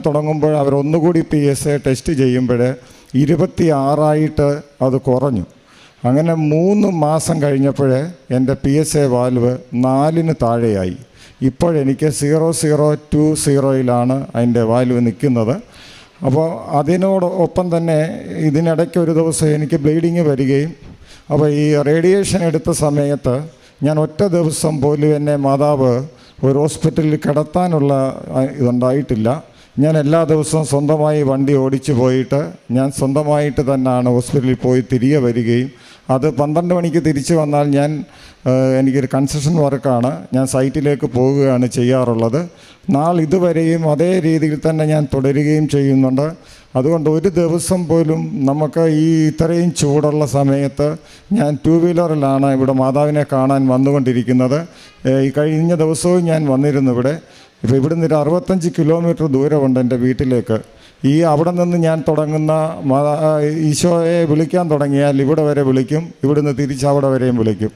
തുടങ്ങുമ്പോൾ അവരൊന്നുകൂടി PSA ടെസ്റ്റ് ചെയ്യുമ്പോൾ 26 അത് കുറഞ്ഞു. അങ്ങനെ 3 മാസം കഴിഞ്ഞപ്പോൾ എൻ്റെ PSA വാല്യൂ 4 താഴെയായി. ഇപ്പോഴെനിക്ക് 0.020 അതിൻ്റെ വാല്യൂ നിൽക്കുന്നത്. അപ്പോൾ അതിനോടൊപ്പം തന്നെ ഇതിനിടയ്ക്ക് ഒരു ദിവസം എനിക്ക് ബ്ലീഡിങ് വരികയും, അപ്പോൾ ഈ റേഡിയേഷൻ എടുത്ത സമയത്ത് ഞാൻ ഒറ്റ ദിവസം പോലും എന്നെ മാതാവ് ഒരു ഹോസ്പിറ്റലിൽ കിടത്താനുള്ള ഇതുണ്ടായിട്ടില്ല. ഞാൻ എല്ലാ ദിവസവും സ്വന്തമായി വണ്ടി ഓടിച്ചു പോയിട്ട് ഞാൻ സ്വന്തമായിട്ട് തന്നെയാണ് ഹോസ്പിറ്റലിൽ പോയി തിരികെ വരികയും അത് 12 മണിക്ക് തിരിച്ചു വന്നാൽ എനിക്കൊരു കൺസ്ട്രക്ഷൻ വർക്കാണ്, ഞാൻ സൈറ്റിലേക്ക് പോവുകയാണ് ചെയ്യാറുള്ളത്. ഇതുവരെയും അതേ രീതിയിൽ തന്നെ ഞാൻ തുടരുകയും ചെയ്യുന്നുണ്ട്. അതുകൊണ്ട് ഒരു ദിവസം പോലും നമുക്ക് ഇത്രയും ചൂടുള്ള സമയത്ത് ഞാൻ 2 വീലറിലാണ് ഇവിടെ മാതാവിനെ കാണാൻ വന്നുകൊണ്ടിരിക്കുന്നത്. ഈ കഴിഞ്ഞ ദിവസവും ഞാൻ വന്നിരുന്നു ഇവിടെ. ഇപ്പോൾ ഇവിടുന്ന് ഒരു 65 കിലോമീറ്റർ ദൂരമുണ്ട് എൻ്റെ വീട്ടിലേക്ക്. അവിടെ നിന്ന് ഞാൻ തുടങ്ങുന്ന ഈശോയെ വിളിക്കാൻ തുടങ്ങിയാൽ ഇവിടെ വരെ വിളിക്കും, ഇവിടുന്ന് തിരിച്ച് അവിടെ വരെയും വിളിക്കും.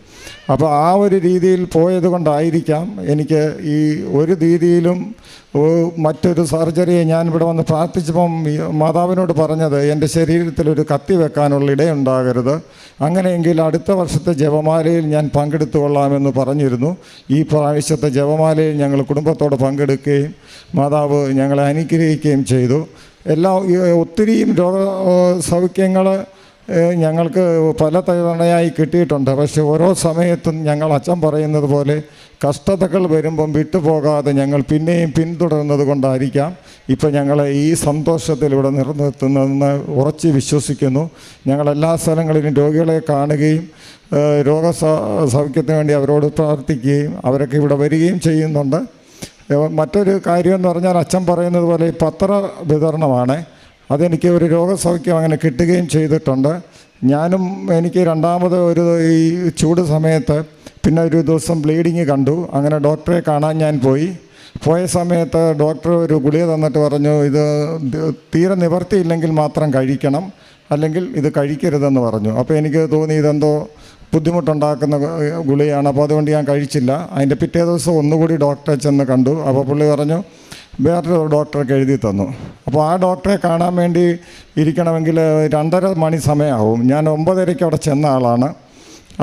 അപ്പോൾ ആ ഒരു രീതിയിൽ പോയത് കൊണ്ടായിരിക്കാം എനിക്ക് ഈ ഒരു രീതിയിലും മറ്റൊരു സർജറിയെ ഞാൻ ഇവിടെ വന്ന് പ്രാർത്ഥിച്ചപ്പം മാതാവിനോട് പറഞ്ഞത് എൻ്റെ ശരീരത്തിലൊരു കത്തി വെക്കാനുള്ള ഇടയുണ്ടാകരുത്, അങ്ങനെയെങ്കിൽ അടുത്ത വർഷത്തെ ജപമാലയിൽ ഞാൻ പങ്കെടുത്തുകൊള്ളാമെന്ന് പറഞ്ഞിരുന്നു. ഈ പ്രാവശ്യത്തെ ജപമാലയിൽ ഞങ്ങൾ കുടുംബത്തോടെ പങ്കെടുക്കുകയും മാതാവ് ഞങ്ങളെ അനുഗ്രഹിക്കുകയും ചെയ്തു. ഒത്തിരിയും രോഗസൗഖ്യങ്ങൾ ഞങ്ങൾക്ക് പല തവണയായി കിട്ടിയിട്ടുണ്ട്. പക്ഷേ ഓരോ സമയത്തും ഞങ്ങൾ അച്ഛൻ പറയുന്നത് പോലെ കഷ്ടതകൾ വരുമ്പം വിട്ടുപോകാതെ ഞങ്ങൾ പിന്നെയും പിന്തുടരുന്നത് കൊണ്ടായിരിക്കാം ഇപ്പോൾ ഞങ്ങളെ ഈ സന്തോഷത്തിൽ ഇവിടെ നിലനിർത്തുന്നതെന്ന് ഉറച്ച് വിശ്വസിക്കുന്നു. ഞങ്ങളെല്ലാ സ്ഥലങ്ങളിലും രോഗികളെ കാണുകയും രോഗസൗഖ്യത്തിന് വേണ്ടി അവരോട് പ്രാർത്ഥിക്കുകയും അവരൊക്കെ ഇവിടെ വരികയും ചെയ്യുന്നുണ്ട്. മറ്റൊരു കാര്യമെന്ന് പറഞ്ഞാൽ അച്ഛൻ പറയുന്നത് പോലെ ഈ പത്ര വിതരണമാണ്. അതെനിക്ക് ഒരു രോഗസൗഖ്യം അങ്ങനെ കിട്ടുകയും ചെയ്തിട്ടുണ്ട്. എനിക്ക് രണ്ടാമത് ഈ ചൂട് സമയത്ത് പിന്നെ ഒരു ദിവസം ബ്ലീഡിങ് കണ്ടു. അങ്ങനെ ഡോക്ടറെ കാണാൻ ഞാൻ പോയ സമയത്ത് ഡോക്ടർ ഒരു ഗുളിക തന്നിട്ട് പറഞ്ഞു, ഇത് തീരെ നിവർത്തിയില്ലെങ്കിൽ മാത്രം കഴിക്കണം, അല്ലെങ്കിൽ ഇത് കഴിക്കരുതെന്ന് പറഞ്ഞു. അപ്പോൾ എനിക്ക് തോന്നി ഇതെന്തോ ബുദ്ധിമുട്ടുണ്ടാക്കുന്ന ഗുളികയാണ്, അപ്പോൾ അതുകൊണ്ട് ഞാൻ കഴിച്ചില്ല. അതിൻ്റെ പിറ്റേ ദിവസം ഒന്നുകൂടി ഡോക്ടറെ ചെന്ന് കണ്ടു. അപ്പോൾ പുള്ളി പറഞ്ഞു വേറൊരു ഡോക്ടർക്ക് എഴുതി തന്നു. അപ്പോൾ ആ ഡോക്ടറെ കാണാൻ വേണ്ടി ഇരിക്കണമെങ്കിൽ 2:30 മണി സമയമാവും. ഞാൻ 9:30 അവിടെ ചെന്ന ആളാണ്.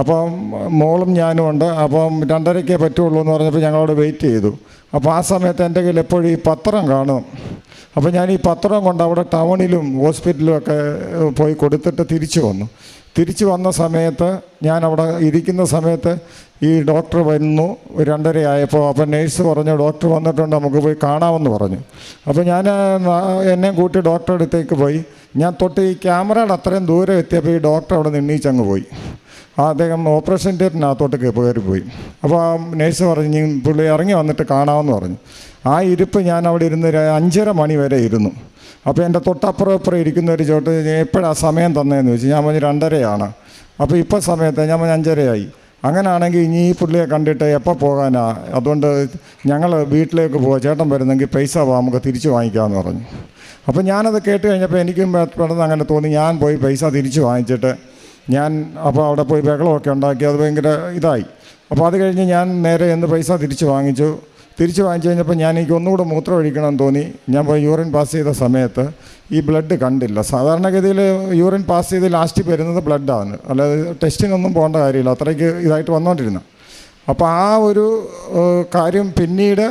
അപ്പം മോളും ഞാനും ഉണ്ട്. അപ്പം 2:30 പറ്റുള്ളൂ എന്ന് പറഞ്ഞപ്പോൾ ഞങ്ങളോട് വെയിറ്റ് ചെയ്തു. അപ്പോൾ ആ സമയത്ത് എൻ്റെ കയ്യിൽ എപ്പോഴും ഈ പത്രം കാണും. അപ്പോൾ ഞാൻ ഈ പത്രം കൊണ്ട് അവിടെ ടൗണിലും ഹോസ്പിറ്റലിലും ഒക്കെ പോയി കൊടുത്തിട്ട് തിരിച്ചു വന്ന സമയത്ത് ഞാൻ അവിടെ ഇരിക്കുന്ന സമയത്ത് ഈ ഡോക്ടർ വന്നു. 2:30 ആയപ്പോൾ അപ്പം നേഴ്സ് പറഞ്ഞു ഡോക്ടർ വന്നിട്ടുണ്ട്, നമുക്ക് പോയി കാണാമെന്ന് പറഞ്ഞു. അപ്പോൾ ഞാൻ എന്നെ കൂട്ടി ഡോക്ടറുടെ അടുത്തേക്ക് പോയി. ഞാൻ ഈ ക്യാമറയുടെ അത്രയും ദൂരം എത്തിയപ്പോൾ ഈ ഡോക്ടർ അവിടെ നിന്നീച്ചങ്ങ് പോയി. അദ്ദേഹം ഓപ്പറേഷൻ തിയേറ്ററിനകത്തോട്ട് കയറിപ്പോയി. അപ്പോൾ ആ നേഴ്സ് പറഞ്ഞു പുള്ളി ഇറങ്ങി വന്നിട്ട് കാണാമെന്ന് പറഞ്ഞു. ആ ഇരിപ്പ് ഞാൻ അവിടെ ഇരുന്ന് 5:30 മണി വരെ ഇരുന്നു. അപ്പോൾ എൻ്റെ തൊട്ടപ്പുറം ഇരിക്കുന്ന ഒരു ചോട്ട് എപ്പോഴാണ് സമയം തന്നതെന്ന് ചോദിച്ചു. ഞാൻ പറഞ്ഞു 2:30 അപ്പോൾ ഇപ്പോൾ സമയത്ത് ഞാൻ പറഞ്ഞു 5:30 അങ്ങനെയാണെങ്കിൽ ഇനി ഈ പുള്ളിയെ കണ്ടിട്ട് എപ്പോൾ പോകാനാ, അതുകൊണ്ട് ഞങ്ങൾ വീട്ടിലേക്ക് പോകാം, ചേട്ടൻ വരുന്നെങ്കിൽ പൈസ നമുക്ക് തിരിച്ചു വാങ്ങിക്കാമെന്ന് പറഞ്ഞു. അപ്പോൾ ഞാനത് കേട്ട് കഴിഞ്ഞപ്പോൾ എനിക്കും പെട്ടെന്ന് അങ്ങനെ തോന്നി. ഞാൻ പോയി പൈസ തിരിച്ചു വാങ്ങിച്ചിട്ട് അപ്പോൾ അവിടെ പോയി ബഹളമൊക്കെ ഉണ്ടാക്കി, അത് ഭയങ്കര ഇതായി. അപ്പോൾ അത് കഴിഞ്ഞ് ഞാൻ നേരെ പൈസ തിരിച്ചു വാങ്ങിച്ചു കഴിഞ്ഞപ്പോൾ എനിക്ക് ഒന്നുകൂടെ മൂത്രം ഒഴിക്കണമെന്ന് തോന്നി. ഞാൻ പോയി യൂറിൻ പാസ് ചെയ്ത സമയത്ത് ഈ ബ്ലഡ് കണ്ടില്ല. സാധാരണഗതിയിൽ യൂറിൻ പാസ് ചെയ്ത് ലാസ്റ്റ് വരുന്നത് ബ്ലഡാണ്, അല്ലാതെ ടെസ്റ്റിനൊന്നും പോകേണ്ട കാര്യമില്ല, അത്രയ്ക്ക് ഇതായിട്ട് വന്നുകൊണ്ടിരുന്നു. അപ്പോൾ ആ ഒരു കാര്യം പിന്നീട്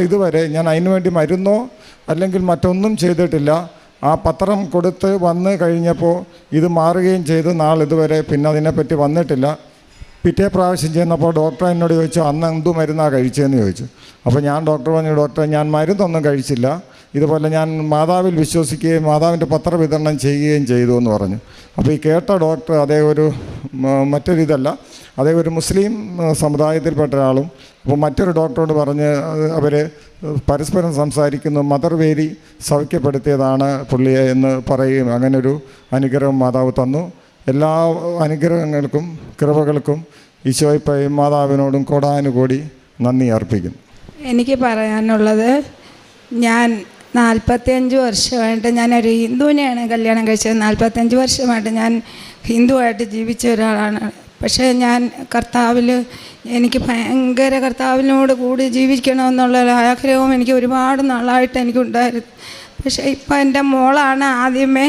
ഇതുവരെ ഞാൻ അതിനു വേണ്ടി മരുന്നോ അല്ലെങ്കിൽ മറ്റൊന്നും ചെയ്തിട്ടില്ല. ആ പത്രം കൊടുത്ത് വന്ന് കഴിഞ്ഞപ്പോൾ ഇത് മാറുകയും ചെയ്ത് ഇതുവരെ പിന്നെ അതിനെപ്പറ്റി വന്നിട്ടില്ല. പിറ്റേ പ്രാവശ്യം ചെന്നപ്പോൾ ഡോക്ടർ എന്നോട് ചോദിച്ചു അന്ന് എന്തു മരുന്നാണ് കഴിച്ചതെന്ന് ചോദിച്ചു. അപ്പോൾ ഞാൻ ഡോക്ടർ പറഞ്ഞു, ഡോക്ടറെ ഞാൻ മരുന്നൊന്നും കഴിച്ചില്ല, ഇതുപോലെ ഞാൻ മാതാവിൽ വിശ്വസിക്കുകയും മാതാവിൻ്റെ പത്രവിതരണം ചെയ്യുകയും ചെയ്തു എന്ന് പറഞ്ഞു. അപ്പോൾ ഈ കേട്ട ഡോക്ടർ അതേ ഒരു മുസ്ലിം സമുദായത്തിൽപ്പെട്ട ഒരാളും. അപ്പോൾ മറ്റൊരു ഡോക്ടറോട് പറഞ്ഞ് അവർ പരസ്പരം സംസാരിക്കുന്നു, മദർ വേരി സൗഖ്യപ്പെടുത്തിയതാണ് പുള്ളിയെ എന്ന് പറയുകയും അങ്ങനൊരു അനുഗ്രഹം മാതാവ് തന്നു. എല്ലാ അനുഗ്രഹങ്ങൾക്കും കൃപകൾക്കും ഈശോയ്പയും മാതാവിനോടും കോടാനുകോടി നന്ദി അർപ്പിക്കുന്നു. എനിക്ക് പറയാനുള്ളത്, ഞാൻ 45 വർഷമായിട്ട് ഞാനൊരു ഹിന്ദുവിനെയാണ് കല്യാണം കഴിച്ചത്. 45 വർഷമായിട്ട് ഞാൻ ഹിന്ദുവായിട്ട് ജീവിച്ച ഒരാളാണ്. പക്ഷേ ഞാൻ എനിക്ക് ഭയങ്കര കർത്താവിനോട് കൂടി ജീവിക്കണമെന്നുള്ള ആഗ്രഹവും എനിക്ക് ഒരുപാട് നാളായിട്ട് എനിക്കുണ്ടായിരുന്നു. പക്ഷേ ഇപ്പം എൻ്റെ മോളാണ് ആദ്യമേ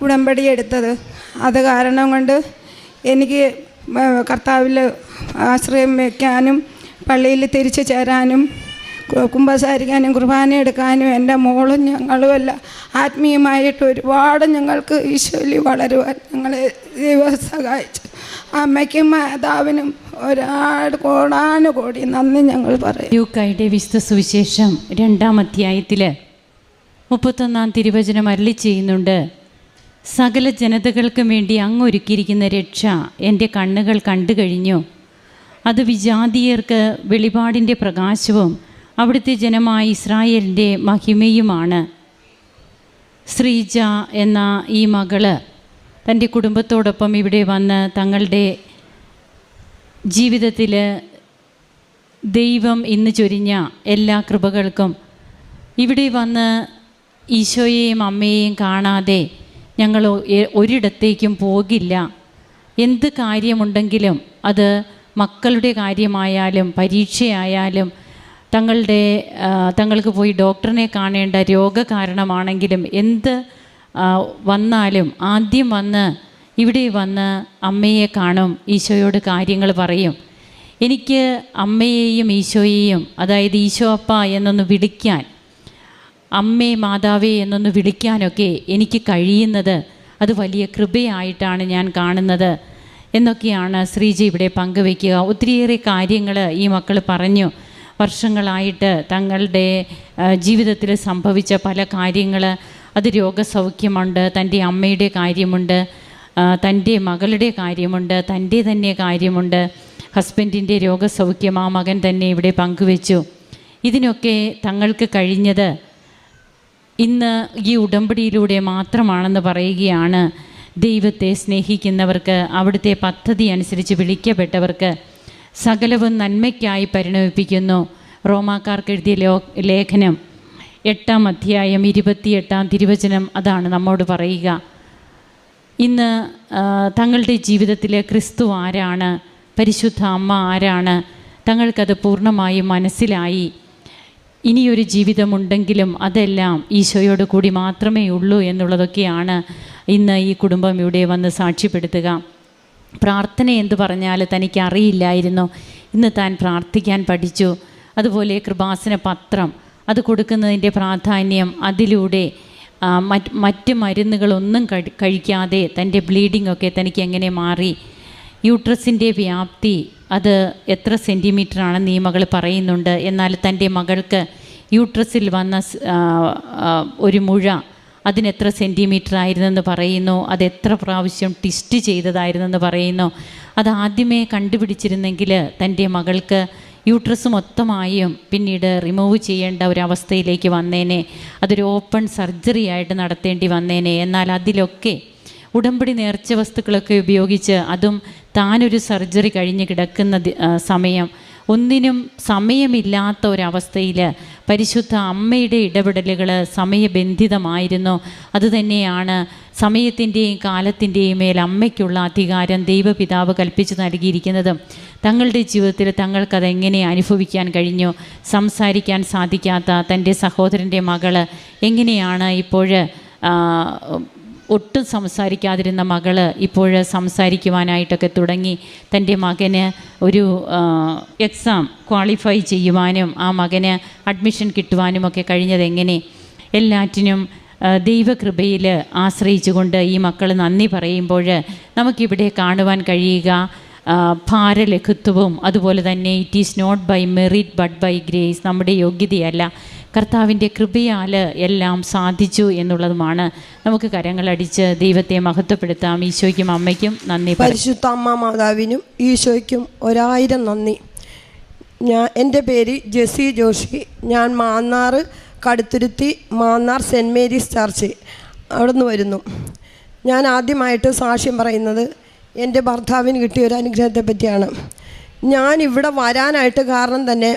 ഉടമ്പടി എടുത്തത്. അത് കാരണം കൊണ്ട് എനിക്ക് കർത്താവിൽ ആശ്രയം വയ്ക്കാനും പള്ളിയിൽ തിരിച്ചു ചേരാനും കുമ്പസാരിക്കാനും കുർബാന എടുക്കാനും എൻ്റെ മോളും ഞങ്ങളുമെല്ലാം ആത്മീയമായിട്ട് ഒരുപാട് ഞങ്ങൾക്ക് ഈശോയിൽ വളരുവാൻ ഞങ്ങളെ ദൈവം സഹായിച്ചു. അമ്മയ്ക്കും മാതാവിനും കോടാനുകോടി നന്ദി ഞങ്ങൾ പറയും. ലൂക്കായുടെ വിശുദ്ധ സുവിശേഷം 2-ാം അധ്യായത്തിൽ 31 തിരുവചനം അരുളി ചെയ്യുന്നുണ്ട്, സകല ജനതകൾക്കും വേണ്ടി അങ്ങൊരുക്കിയിരിക്കുന്ന രക്ഷ എൻ്റെ കണ്ണുകൾ കണ്ടു കഴിഞ്ഞു. അത് വിജാതീയർക്ക് വെളിപാടിൻ്റെ പ്രകാശവും അവിടുത്തെ ജനമായ ഇസ്രായേലിൻ്റെ മഹിമയുമാണ്. ശ്രീജ എന്ന ഈ മകള് തൻ്റെ കുടുംബത്തോടൊപ്പം ഇവിടെ വന്ന് തങ്ങളുടെ ജീവിതത്തിൽ ദൈവം ഇന്ന് ചൊരിഞ്ഞ എല്ലാ കൃപകൾക്കും ഇവിടെ വന്ന് ഈശോയെയും അമ്മയെയും കാണാതെ ഞങ്ങൾ ഒരിടത്തേക്കും പോകില്ല. എന്ത് കാര്യമുണ്ടെങ്കിലും അത് മക്കളുടെ കാര്യമായാലും പരീക്ഷയായാലും തങ്ങൾക്ക് പോയി ഡോക്ടറിനെ കാണേണ്ട രോഗകാരണമാണെങ്കിലും എന്ത് വന്നാലും ആദ്യം വന്ന് ഇവിടെ വന്ന് അമ്മയെ കാണും, ഈശോയോട് കാര്യങ്ങൾ പറയും. എനിക്ക് അമ്മയെയും ഈശോയെയും, അതായത് ഈശോ അപ്പ എന്നൊന്ന് വിളിക്കാൻ, അമ്മേ മാതാവേ എന്നൊന്ന് വിളിക്കാനൊക്കെ എനിക്ക് കഴിയുന്നത് അത് വലിയ കൃപയായിട്ടാണ് ഞാൻ കാണുന്നത് എന്നൊക്കെയാണ് ശ്രീജ ഇവിടെ പങ്കുവയ്ക്കുക. ഒത്തിരിയേറെ കാര്യങ്ങൾ ഈ മക്കൾ പറഞ്ഞു. വർഷങ്ങളായിട്ട് തങ്ങളുടെ ജീവിതത്തിൽ സംഭവിച്ച പല കാര്യങ്ങൾ, അത് രോഗസൗഖ്യമുണ്ട്, തൻ്റെ അമ്മയുടെ കാര്യമുണ്ട്, തൻ്റെ മകളുടെ കാര്യമുണ്ട്, തൻ്റെ തന്നെ കാര്യമുണ്ട്, ഹസ്ബൻഡിൻ്റെ രോഗസൗഖ്യം ആ മകൻ തന്നെ ഇവിടെ പങ്കുവെച്ചു. ഇതിനൊക്കെ തങ്ങൾക്ക് കഴിഞ്ഞത് ഇന്ന് ഈ ഉടമ്പടിയിലൂടെ മാത്രമാണെന്ന് പറയുകയാണ്. ദൈവത്തെ സ്നേഹിക്കുന്നവർക്ക്, അവിടുത്തെ പദ്ധതി അനുസരിച്ച് വിളിക്കപ്പെട്ടവർക്ക് സകലവും നന്മയ്ക്കായി പരിണമിപ്പിക്കുന്നു. റോമാക്കാർക്ക് എഴുതിയ ലേഖനം 8-ാം അധ്യായം 28-ാം തിരുവചനം അതാണ് നമ്മോട് പറയുക. ഇന്ന് തങ്ങളുടെ ജീവിതത്തിൽ ക്രിസ്തു ആരാണ്, പരിശുദ്ധ അമ്മ ആരാണ്, തങ്ങൾക്കത് പൂർണ്ണമായും മനസ്സിലായി. ഇനിയൊരു ജീവിതമുണ്ടെങ്കിലും അതെല്ലാം ഈശോയോട് കൂടി മാത്രമേ ഉള്ളൂ എന്നുള്ളതൊക്കെയാണ് ഇന്ന് ഈ കുടുംബം ഇവിടെ വന്ന് സാക്ഷ്യപ്പെടുത്തുക. പ്രാർത്ഥന എന്ത് പറഞ്ഞാൽ തനിക്ക് അറിയില്ലായിരുന്നു, ഇന്ന് താൻ പ്രാർത്ഥിക്കാൻ പഠിച്ചു. അതുപോലെ കൃപാസന പത്രം അത് കൊടുക്കുന്നതിൻ്റെ പ്രാധാന്യം, അതിലൂടെ മറ്റ് മരുന്നുകളൊന്നും കഴിക്കാതെ തൻ്റെ ബ്ലീഡിംഗ് ഒക്കെ തനിക്ക് എങ്ങനെ മാറി, യൂട്രസിൻ്റെ വ്യാപ്തി അത് എത്ര സെൻറ്റിമീറ്ററാണെന്ന് ഈ മകൾ പറയുന്നുണ്ട്. എന്നാൽ തൻ്റെ മകൾക്ക് യൂട്രസിൽ വന്ന ഒരു മുഴ അതിനെത്ര സെൻറ്റിമീറ്റർ ആയിരുന്നെന്ന് പറയുന്നു, അതെത്ര പ്രാവശ്യം ടെസ്റ്റ് ചെയ്തതായിരുന്നെന്ന് പറയുന്നു. അതാദ്യമേ കണ്ടുപിടിച്ചിരുന്നെങ്കിൽ തൻ്റെ മകൾക്ക് യൂട്രസ് മൊത്തമായും പിന്നീട് റിമൂവ് ചെയ്യേണ്ട ഒരവസ്ഥയിലേക്ക് വന്നേനെ, അതൊരു ഓപ്പൺ സർജറി ആയിട്ട് നടത്തേണ്ടി വന്നേനെ. എന്നാൽ അതിലൊക്കെ ഉടമ്പടി നേർച്ച വസ്തുക്കളൊക്കെ ഉപയോഗിച്ച്, അതും താനൊരു സർജറി കഴിഞ്ഞ് കിടക്കുന്ന സമയം, ഒന്നിനും സമയമില്ലാത്ത ഒരവസ്ഥയിൽ പരിശുദ്ധ അമ്മയുടെ ഇടപെടലുകൾ സമയബന്ധിതമായിരുന്നു. അതുതന്നെയാണ് സമയത്തിൻ്റെയും കാലത്തിൻ്റെയും മേൽ അമ്മയ്ക്കുള്ള അധികാരം ദൈവപിതാവ് കൽപ്പിച്ചു നൽകിയിരിക്കുന്നതും. തങ്ങളുടെ ജീവിതത്തിൽ തങ്ങൾക്കതെങ്ങനെ അനുഭവിക്കാൻ കഴിഞ്ഞു. സംസാരിക്കാൻ സാധിക്കാത്ത തൻ്റെ സഹോദരൻ്റെ മകൾ എങ്ങനെയാണ് ഇപ്പോൾ ഒട്ടും സംസാരിക്കാതിരുന്ന മകൾ ഇപ്പോൾ സംസാരിക്കുവാനായിട്ടൊക്കെ തുടങ്ങി. തൻ്റെ മകന് ഒരു എക്സാം ക്വാളിഫൈ ചെയ്യുവാനും ആ മകന് അഡ്മിഷൻ കിട്ടുവാനുമൊക്കെ കഴിഞ്ഞതെങ്ങനെ. എല്ലാറ്റിനും ദൈവകൃപയിൽ ആശ്രയിച്ചുകൊണ്ട് ഈ മക്കൾ നന്ദി പറയുമ്പോൾ നമുക്കിവിടെ കാണുവാൻ കഴിയുക ഭാരലഘുത്വവും, അതുപോലെ തന്നെ it is not by merit but by grace, നമ്മുടെ യോഗ്യതയല്ല കർത്താവിൻ്റെ കൃപയാൽ എല്ലാം സാധിച്ചു എന്നുള്ളതുമാണ്. നമുക്ക് കരങ്ങളടിച്ച് ദൈവത്തെ മഹത്വപ്പെടുത്താം. ഈശോയ്ക്കും അമ്മയ്ക്കും നന്ദി. പരിശുദ്ധ അമ്മ മാതാവിനും ഈശോയ്ക്കും 1000 നന്ദി. എൻ്റെ പേര് ജെസി ജോഷി. ഞാൻ Mannar Kaduthuruthy Mannar Saint Mary's Church അവിടെ നിന്ന് വരുന്നു. ഞാൻ ആദ്യമായിട്ട് സാക്ഷ്യം പറയുന്നത് എൻ്റെ ഭർത്താവിന് കിട്ടിയ ഒരു അനുഗ്രഹത്തെ പറ്റിയാണ്. ഞാനിവിടെ വരാനായിട്ട് കാരണം തന്നെ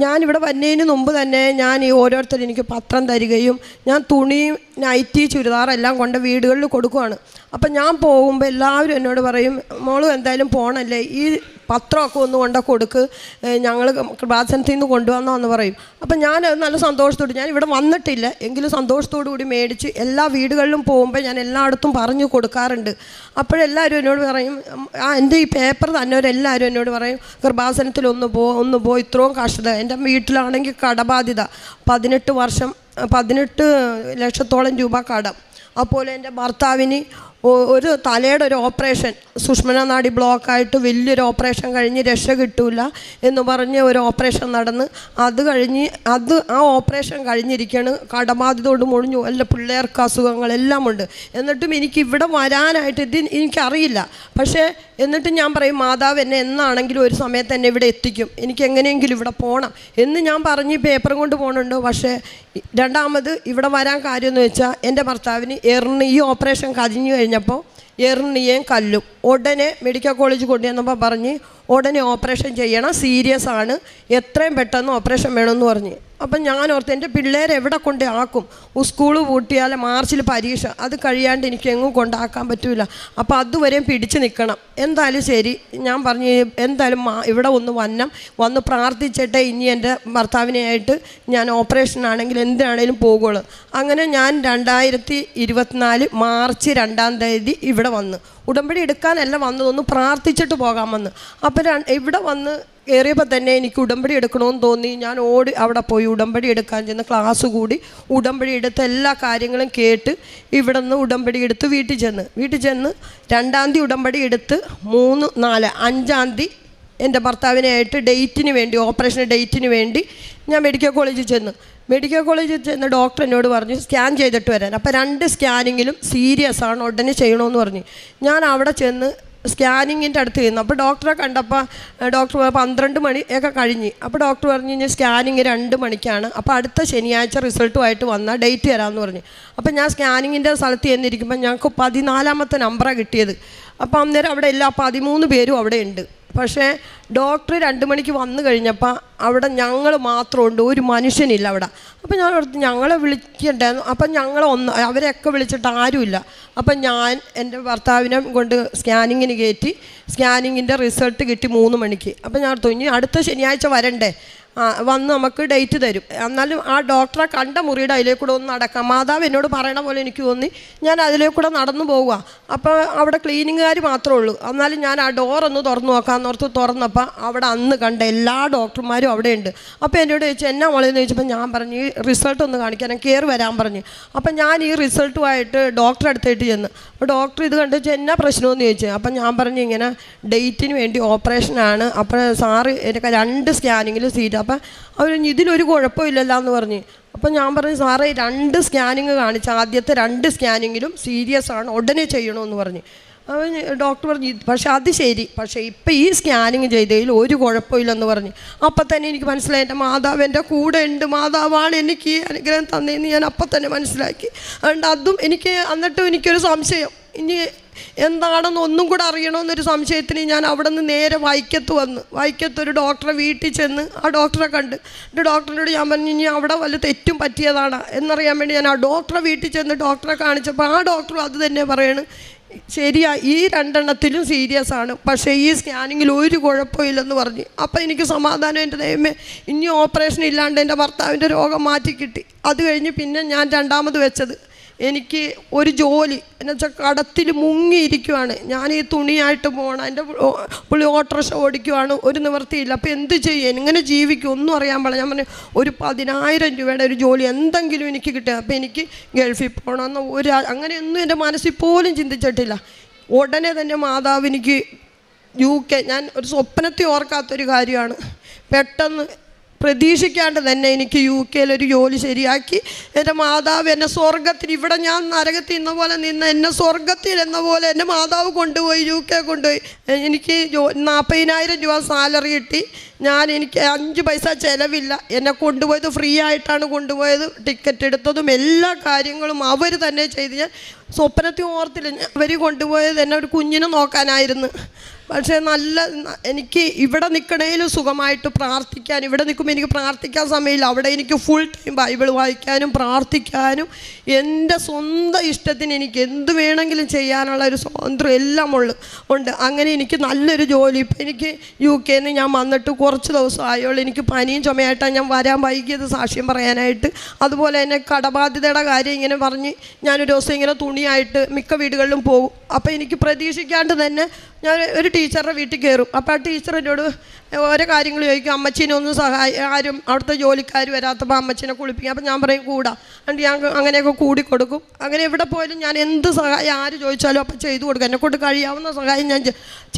ഞാനിവിടെ വരുന്നതിന് മുമ്പ് തന്നെ ഞാൻ ഈ ഓരോരുത്തരും എനിക്ക് പത്രം തരികയും ഞാൻ തുണിയും നൈറ്റി ചുരിദാറെല്ലാം കൊണ്ട് വീടുകളിൽ കൊടുക്കുവാണ്. അപ്പം ഞാൻ പോകുമ്പോൾ എല്ലാവരും എന്നോട് പറയും, മോളും എന്തായാലും പോകണല്ലേ, ഈ പത്രമൊക്കെ ഒന്ന് കൊണ്ട് കൊടുക്ക്, ഞങ്ങൾ കൃപാസനത്തിൽ നിന്ന് കൊണ്ടുവന്നോന്ന് പറയും. അപ്പം ഞാൻ നല്ല സന്തോഷത്തോട്, ഞാൻ ഇവിടെ വന്നിട്ടില്ല എങ്കിലും സന്തോഷത്തോടു കൂടി മേടിച്ച് എല്ലാ വീടുകളിലും പോകുമ്പോൾ ഞാൻ എല്ലായിടത്തും പറഞ്ഞു കൊടുക്കാറുണ്ട്. അപ്പോഴെല്ലാവരും എന്നോട് പറയും, എൻ്റെ ഈ പേപ്പർ തന്നവരെല്ലാവരും എന്നോട് പറയും, കൃപാസനത്തിൽ ഒന്ന് പോ ഇത്രയും കഷ്ടത. എൻ്റെ വീട്ടിലാണെങ്കിൽ കടബാധ്യത 18 ലക്ഷത്തോളം രൂപ കടം. അതുപോലെ എൻ്റെ ഭർത്താവിന് ഒരു തലയുടെ ഒരു ഓപ്പറേഷൻ, സുഷ്മന നാഡി ബ്ലോക്കായിട്ട് വലിയൊരു ഓപ്പറേഷൻ കഴിഞ്ഞ് രക്ഷ കിട്ടൂല എന്ന് പറഞ്ഞ് ഒരു ഓപ്പറേഷൻ നടന്ന് ആ ഓപ്പറേഷൻ കഴിഞ്ഞിരിക്കുകയാണ്. കടബാധ്യതയോട് മുഴിഞ്ഞു, എല്ലാ പിള്ളേർക്ക് അസുഖങ്ങളെല്ലാം ഉണ്ട്. എന്നിട്ടും എനിക്ക് ഇവിടെ വരാനായിട്ട് എനിക്കറിയില്ല. പക്ഷേ എന്നിട്ട് ഞാൻ പറയും, മാതാവ് എന്നെ എന്നാണെങ്കിലും ഒരു സമയത്ത് എന്നെ ഇവിടെ എത്തിക്കും, എനിക്ക് എങ്ങനെയെങ്കിലും ഇവിടെ പോകണം എന്ന് ഞാൻ പറഞ്ഞ് പേപ്പറും കൊണ്ട് പോകുന്നുണ്ട്. പക്ഷേ രണ്ടാമത് ഇവിടെ വരാൻ കാര്യമെന്ന് വെച്ചാൽ എൻ്റെ ഭർത്താവിന് ഈ ഓപ്പറേഷൻ കഴിഞ്ഞു കഴിഞ്ഞപ്പോൾ എറിഞ്ഞിയേയും കല്ലും ഉടനെ മെഡിക്കൽ കോളേജ് കൊണ്ടുവന്നപ്പോൾ പറഞ്ഞ് ഉടനെ ഓപ്പറേഷൻ ചെയ്യണം, സീരിയസ് ആണ്, എത്രയും പെട്ടെന്ന് ഓപ്പറേഷൻ വേണമെന്ന് പറഞ്ഞ്. അപ്പം ഞാൻ ഓർത്ത് എൻ്റെ പിള്ളേരെ എവിടെ കൊണ്ട് ആക്കും? സ്കൂൾ പൂട്ടിയാൽ മാർച്ചിൽ പരീക്ഷ, അത് കഴിയാണ്ട് എനിക്ക് എങ്ങും കൊണ്ടാക്കാൻ പറ്റില്ല. അപ്പോൾ അതുവരെയും പിടിച്ച് നിൽക്കണം. എന്തായാലും ശരി, ഞാൻ പറഞ്ഞു എന്തായാലും ഇവിടെ വന്ന് പ്രാർത്ഥിച്ചിട്ടേ ഇനി എൻ്റെ ഭർത്താവിനെയായിട്ട് ഞാൻ ഓപ്പറേഷനാണെങ്കിൽ എന്തിനാണേലും പോകുള്ളൂ. അങ്ങനെ ഞാൻ 2024 മാർച്ച് 2-ാം തീയതി ഇവിടെ വന്ന് ഉടമ്പടി എടുക്കാനല്ല വന്നതൊന്ന് പ്രാർത്ഥിച്ചിട്ട് പോകാമെന്ന്. അപ്പം ഇവിടെ വന്ന് കയറിയപ്പോൾ തന്നെ എനിക്ക് ഉടമ്പടി എടുക്കണമെന്ന് തോന്നി. ഞാൻ അവിടെ പോയി ഉടമ്പടി എടുക്കാൻ ചെന്ന് ക്ലാസ് കൂടി ഉടമ്പടി എടുത്ത് എല്ലാ കാര്യങ്ങളും കേട്ട് ഇവിടെ നിന്ന് ഉടമ്പടി എടുത്ത് വീട്ടിൽ ചെന്ന് 2-ാം തീയതി ഉടമ്പടി എടുത്ത് 3, 4, 5-ാം തീയതി എൻ്റെ ഭർത്താവിനായിട്ട് ഡേറ്റിന് വേണ്ടി, ഓപ്പറേഷൻ ഡേറ്റിന് വേണ്ടി ഞാൻ മെഡിക്കൽ കോളേജിൽ ചെന്ന് ഡോക്ടർ എന്നോട് പറഞ്ഞു സ്കാൻ ചെയ്തിട്ട് വരാൻ. അപ്പോൾ 2 സ്കാനിങ്ങിലും സീരിയസ് ആണ്, ഉടനെ ചെയ്യണമെന്ന് പറഞ്ഞു. ഞാൻ അവിടെ ചെന്ന് സ്കാനിങ്ങിൻ്റെ അടുത്ത് ചെയ്യുന്നു. അപ്പോൾ ഡോക്ടറെ കണ്ടപ്പോൾ ഡോക്ടർ 12 മണിയൊക്കെ കഴിഞ്ഞ്. അപ്പോൾ ഡോക്ടർ പറഞ്ഞു ഇനി സ്കാനിങ് 2 മണിക്കാണ്, അപ്പോൾ അടുത്ത ശനിയാഴ്ച റിസൾട്ടുമായിട്ട് വന്നാൽ ഡേറ്റ് തരാമെന്ന് പറഞ്ഞു. അപ്പോൾ ഞാൻ സ്കാനിങ്ങിൻ്റെ സ്ഥലത്ത് ചെന്നിരിക്കുമ്പോൾ ഞങ്ങൾക്ക് 14-ാമത്തെ നമ്പറാണ് കിട്ടിയത്. അപ്പോൾ അന്നേരം അവിടെ എല്ലാ 13 പേരും അവിടെ ഉണ്ട്. പക്ഷേ ഡോക്ടർ 2 മണിക്ക് വന്നു കഴിഞ്ഞപ്പോൾ അവിടെ ഞങ്ങൾ മാത്രമുണ്ട്, ഒരു മനുഷ്യനില്ല അവിടെ. അപ്പോൾ ഞാൻ ഓർത്ത് ഞങ്ങളെ വിളിക്കണ്ടായിരുന്നു. അപ്പം അവരെയൊക്കെ വിളിച്ചിട്ട് ആരുമില്ല. അപ്പം ഞാൻ എൻ്റെ ഭർത്താവിനെ കൊണ്ട് സ്കാനിങ്ങിന് കയറ്റി. സ്കാനിങ്ങിൻ്റെ റിസൾട്ട് കിട്ടി 3 മണിക്ക്. അപ്പം ഞാൻ ഓർത്തു ഇനി അടുത്ത ശനിയാഴ്ച വരണ്ടേ, വന്ന് നമുക്ക് ഡേറ്റ് തരും. എന്നാലും ആ ഡോക്ടറെ കണ്ട മുറിയുടെ അതിലേക്കൂടെ ഒന്ന് നടക്കാം. മാതാവ് എന്നോട് പറയണ പോലെ എനിക്ക് തോന്നി. ഞാൻ അതിലേക്കൂടെ നടന്നു പോവുക. അപ്പോൾ അവിടെ ക്ലീനിങ്ങുകാർ മാത്രമേ ഉള്ളൂ. എന്നാലും ഞാൻ ആ ഡോറൊന്ന് തുറന്നു നോക്കാമെന്നോർത്ത് തുറന്നപ്പോൾ അവിടെ അന്ന് കണ്ട എല്ലാ ഡോക്ടർമാരും അവിടെ ഉണ്ട്. അപ്പോൾ എന്നോട് ചോദിച്ചു എന്നാ മോളെന്ന് ചോദിച്ചപ്പോൾ ഞാൻ പറഞ്ഞു ഈ റിസൾട്ട് ഒന്ന് കാണിക്കാൻ, കയറി വരാൻ പറഞ്ഞു. അപ്പം ഞാൻ ഈ റിസൾട്ടുമായിട്ട് ഡോക്ടറെ അടുത്തായിട്ട് ചെന്ന്. അപ്പോൾ ഡോക്ടർ ഇത് കണ്ടിട്ട് എന്നാ പ്രശ്നമെന്ന് ചോദിച്ചു. അപ്പം ഞാൻ പറഞ്ഞു ഇങ്ങനെ ഡേറ്റിന് വേണ്ടി ഓപ്പറേഷനാണ്, അപ്പോൾ സാറ് എനിക്ക് 2 സ്കാനിങ്ങിൽ സീറ്റ്. അപ്പം അവർ ഇതിലൊരു കുഴപ്പമില്ലല്ലോ എന്ന് പറഞ്ഞ്. അപ്പം ഞാൻ പറഞ്ഞു സാറേ 2 സ്കാനിങ് കാണിച്ചു, ആദ്യത്തെ 2 സ്കാനിങ്ങിലും സീരിയസ് ആണ്, ഉടനെ ചെയ്യണമെന്ന് പറഞ്ഞു. അവൻ ഡോക്ടർ പറഞ്ഞു പക്ഷേ അത് ശരി, പക്ഷേ ഇപ്പം ഈ സ്കാനിങ് ചെയ്തതിൽ ഒരു കുഴപ്പമില്ലെന്ന് പറഞ്ഞു. അപ്പം തന്നെ എനിക്ക് മനസ്സിലായി എൻ്റെ മാതാവ് എൻ്റെ കൂടെ ഉണ്ട്, മാതാവാണ് എനിക്ക് ഈ അനുഗ്രഹം തന്നതെന്ന് ഞാൻ അപ്പം തന്നെ മനസ്സിലാക്കി. അതുകൊണ്ട് അതും എന്നിട്ടും എനിക്കൊരു സംശയം, ഇനി എന്താണെന്ന് ഒന്നും കൂടെ അറിയണമെന്നൊരു സംശയത്തിന് ഞാൻ അവിടെ നിന്ന് നേരെ വൈക്കത്തൊരു ഡോക്ടറെ വീട്ടിൽ ചെന്ന് ആ ഡോക്ടറെ കണ്ട്. ഡോക്ടറിനോട് ഞാൻ പറഞ്ഞു ഇനി അവിടെ വല്ല തെറ്റും പറ്റിയതാണ് എന്നറിയാൻ വേണ്ടി ഞാൻ ആ ഡോക്ടറെ വീട്ടിൽ ചെന്ന് ഡോക്ടറെ കാണിച്ചപ്പോൾ ആ ഡോക്ടറും അത് തന്നെ പറയണ് ശരിയാ, ഈ 2 സീരിയസ് ആണ്, പക്ഷേ ഈ സ്കാനിങ്ങിൽ ഒരു കുഴപ്പമില്ലെന്ന് പറഞ്ഞു. അപ്പം എനിക്ക് സമാധാനം, എൻ്റെ ദൈവമേ ഇനി ഓപ്പറേഷൻ ഇല്ലാണ്ട് എൻ്റെ ഭർത്താവിൻ്റെ രോഗം മാറ്റി കിട്ടി. അത് കഴിഞ്ഞ് പിന്നെ ഞാൻ 2ാമത് വെച്ചത് എനിക്ക് ഒരു ജോലി എന്ന് വെച്ചാൽ കടത്തിൽ മുങ്ങിയിരിക്കുവാണ്. ഞാൻ ഈ തുണിയായിട്ട് പോകണം, എൻ്റെ പുള്ളി ഓട്ടോറിക്ഷ ഓടിക്കുവാണ്, ഒരു നിവൃത്തിയില്ല. അപ്പോൾ എന്ത് ചെയ്യും, എങ്ങനെ ജീവിക്കും ഒന്നും അറിയാൻ പാടില്ല. ഞാൻ പറഞ്ഞു ഒരു 10,000 രൂപയുടെ ഒരു ജോലി എന്തെങ്കിലും എനിക്ക് കിട്ടുക. അപ്പോൾ എനിക്ക് ഗൾഫിൽ പോകണമെന്ന് അങ്ങനെയൊന്നും എൻ്റെ മനസ്സിൽ പോലും ചിന്തിച്ചിട്ടില്ല. ഉടനെ തന്നെ മാതാവ് എനിക്ക് UK, ഞാൻ ഒരു സ്വപ്നത്തിൽ ഓർക്കാത്തൊരു കാര്യമാണ്, പെട്ടെന്ന് പ്രതീക്ഷിക്കാണ്ട് തന്നെ എനിക്ക് UK-യിലൊരു ജോലി ശരിയാക്കി. എൻ്റെ മാതാവ് എന്നെ സ്വർഗത്തിൽ, ഇവിടെ ഞാൻ നരകത്തിൽ ഇന്ന പോലെ എന്നെ സ്വർഗത്തിൽ എന്ന പോലെ എൻ്റെ മാതാവ് കൊണ്ടുപോയി UK കൊണ്ടുപോയി. എനിക്ക് 40,000 രൂപ സാലറി കിട്ടി. എനിക്ക് 5 പൈസ ചിലവില്ല. എന്നെ കൊണ്ടുപോയത് ഫ്രീ ആയിട്ടാണ് കൊണ്ടുപോയത്. ടിക്കറ്റ് എടുത്തതും എല്ലാ കാര്യങ്ങളും അവർ തന്നെ ചെയ്ത്. ഞാൻ സ്വപ്നത്തിൽ ഓർത്തില്ല. അവർ കൊണ്ടുപോയത് എന്നെ ഒരു കുഞ്ഞിനെ നോക്കാനായിരുന്നു. പക്ഷേ എനിക്ക് ഇവിടെ നിൽക്കണേലും സുഖമായിട്ട് പ്രാർത്ഥിക്കാൻ, ഇവിടെ നിൽക്കുമ്പോൾ എനിക്ക് പ്രാർത്ഥിക്കാൻ സമയമില്ല. അവിടെ എനിക്ക് ഫുൾ ടൈം ബൈബിൾ വായിക്കാനും പ്രാർത്ഥിക്കാനും എൻ്റെ സ്വന്തം ഇഷ്ടത്തിന് എനിക്ക് എന്ത് വേണമെങ്കിലും ചെയ്യാനുള്ള ഒരു സ്വാതന്ത്ര്യം എല്ലാം ഉണ്ട്. അങ്ങനെ എനിക്ക് നല്ലൊരു ജോലി. ഇപ്പം എനിക്ക് UK-യിൽ നിന്ന് ഞാൻ വന്നിട്ട് കുറച്ച് ദിവസം ആയുള്ളൂ. എനിക്ക് പനിയും ചുമയായിട്ടാണ് ഞാൻ വരാൻ വൈകിയത് സാക്ഷ്യം പറയാനായിട്ട്. അതുപോലെ തന്നെ കടബാധ്യതയുടെ കാര്യം ഇങ്ങനെ പറഞ്ഞ് ഞാനൊരു ദിവസം ഇങ്ങനെ തുണിയായിട്ട് മിക്ക വീടുകളിലും പോകും. അപ്പോൾ എനിക്ക് പ്രതീക്ഷിക്കാണ്ട് തന്നെ ഞാൻ ഒരു ടീച്ചറുടെ വീട്ടിൽ കയറും. അപ്പോൾ ആ ടീച്ചർ എന്നോട് ഓരോ കാര്യങ്ങൾ ചോദിക്കും. അമ്മച്ചീനെ ഒന്ന് ആരും അവിടുത്തെ ജോലിക്കാർ വരാത്തപ്പോൾ അമ്മച്ചീനെ കുളിപ്പിക്കും. അപ്പോൾ ഞാൻ പറയും കൂടാ, എന്നിട്ട് ഞാൻ അങ്ങനെയൊക്കെ കൂടി കൊടുക്കും. അങ്ങനെ എവിടെ പോയാലും ഞാൻ എന്ത് സഹായം ആര് ചോദിച്ചാലും അപ്പം ചെയ്തു കൊടുക്കും. എന്നെക്കൊണ്ട് കഴിയാവുന്ന സഹായം ഞാൻ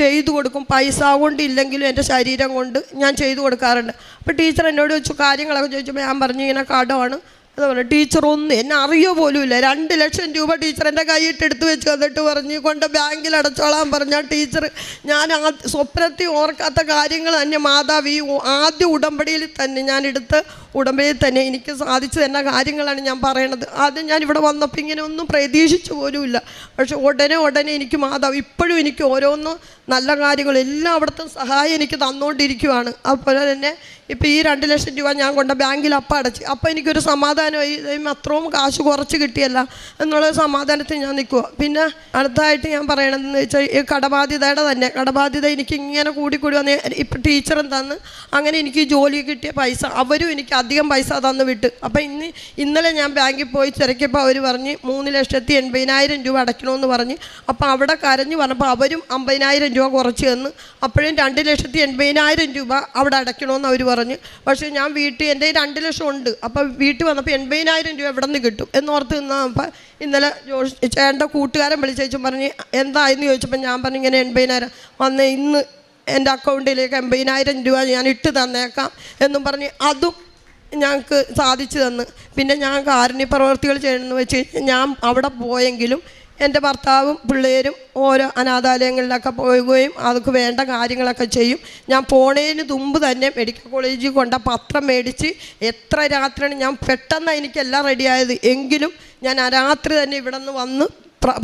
ചെയ്തു കൊടുക്കും. പൈസ കൊണ്ടില്ലെങ്കിലും എൻ്റെ ശരീരം കൊണ്ട് ഞാൻ ചെയ്തു കൊടുക്കാറുണ്ട്. അപ്പോൾ ടീച്ചർ എന്നോട് ചോദിച്ചു കാര്യങ്ങളൊക്കെ ചോദിച്ചപ്പോൾ ഞാൻ പറഞ്ഞു ഇങ്ങനെ കടമാണ്. അതുപോലെ ടീച്ചർ ഒന്നും എന്നെ അറിയോ പോലുമില്ല. 2 ലക്ഷം രൂപ ടീച്ചർ എൻ്റെ കൈയിട്ടെടുത്ത് വെച്ച് വന്നിട്ട് പറഞ്ഞ് കൊണ്ട് ബാങ്കിൽ അടച്ചോളാൻ പറഞ്ഞാൽ ടീച്ചർ ഞാൻ സ്വപ്നത്തിൽ ഓർക്കാത്ത കാര്യങ്ങൾ തന്നെ മാതാവ് ഈ ആദ്യ ഉടമ്പടിയിൽ തന്നെ ഞാൻ എടുത്ത് ഉടമ്പടിയിൽ തന്നെ എനിക്ക് സാധിച്ചു തന്ന കാര്യങ്ങളാണ് ഞാൻ പറയണത്. ആദ്യം ഞാൻ ഇവിടെ വന്നപ്പോൾ ഇങ്ങനെ ഒന്നും പ്രതീക്ഷിച്ചു പോലുമില്ല. പക്ഷെ ഉടനെ എനിക്ക് മാതാവ് ഇപ്പോഴും എനിക്ക് ഓരോന്നും നല്ല കാര്യങ്ങളെല്ലാം അവിടുത്തെ സഹായം എനിക്ക് തന്നുകൊണ്ടിരിക്കുവാണ്. അതുപോലെ തന്നെ ഇപ്പോൾ ഈ 2 ലക്ഷം രൂപ ഞാൻ കൊണ്ട് ബാങ്കിൽ അപ്പം അടച്ച്. അപ്പം എനിക്കൊരു സമാധാനമായി, അത്രയും കാശ് കുറച്ച് കിട്ടിയല്ല എന്നുള്ള സമാധാനത്തിൽ ഞാൻ നിൽക്കുക. പിന്നെ അടുത്തായിട്ട് ഞാൻ പറയണതെന്ന് വെച്ചാൽ ഈ കടബാധ്യത എനിക്ക് ഇങ്ങനെ കൂടി വന്ന് ഇപ്പം ടീച്ചറും തന്ന് അങ്ങനെ എനിക്ക് ജോലി കിട്ടിയ പൈസ അവരും എനിക്ക് അധികം പൈസ തന്നു വിട്ട്. അപ്പം ഇന്നലെ ഞാൻ ബാങ്കിൽ പോയി തിരക്കിയപ്പോൾ അവർ പറഞ്ഞ് 3,80,000 രൂപ അടയ്ക്കണമെന്ന് പറഞ്ഞ്. അപ്പോൾ അവിടെ കരഞ്ഞു പറഞ്ഞപ്പോൾ അവരും 50,000 രൂപ കുറച്ച് തന്ന്. അപ്പോഴും 2,80,000 രൂപ അവിടെ അടയ്ക്കണമെന്ന് അവർ പറഞ്ഞു. പക്ഷേ ഞാൻ വീട്ടിൽ എൻ്റെ 2 ലക്ഷം ഉണ്ട്. അപ്പോൾ വീട്ടിൽ വന്നപ്പോൾ 80,000 രൂപ എവിടെ നിന്ന് കിട്ടും എന്നോർത്ത് നിന്നപ്പോൾ ഇന്നലെ ചേട്ടൻ്റെ കൂട്ടുകാരൻ വിളിച്ചേച്ചും പറഞ്ഞ് എന്തായെന്ന് ചോദിച്ചപ്പോൾ ഞാൻ പറഞ്ഞു ഇങ്ങനെ 80,000 വന്ന് ഇന്ന് എൻ്റെ അക്കൗണ്ടിലേക്ക് 80,000 രൂപ ഞാൻ ഇട്ട് തന്നേക്കാം എന്നും പറഞ്ഞ് അതും ഞങ്ങൾക്ക് സാധിച്ചു തന്ന്. പിന്നെ ഞാൻ കാരുണ്യ പ്രവർത്തികൾ ചെയ്യണമെന്ന് വെച്ച് ഞാൻ അവിടെ പോയെങ്കിലും എൻ്റെ ഭർത്താവും പിള്ളേരും ഓരോ അനാഥാലയങ്ങളിലൊക്കെ പോവുകയും അതൊക്കെ വേണ്ട കാര്യങ്ങളൊക്കെ ചെയ്യും. ഞാൻ പോണതിന് മുമ്പ് തന്നെ മെഡിക്കൽ കോളേജിൽ കൊണ്ട പത്രം മേടിച്ച് എത്ര രാത്രിയാണ് ഞാൻ പെട്ടെന്ന് എനിക്കെല്ലാം റെഡിയായത് എങ്കിലും ഞാൻ ആ രാത്രി തന്നെ ഇവിടെ നിന്ന് വന്ന്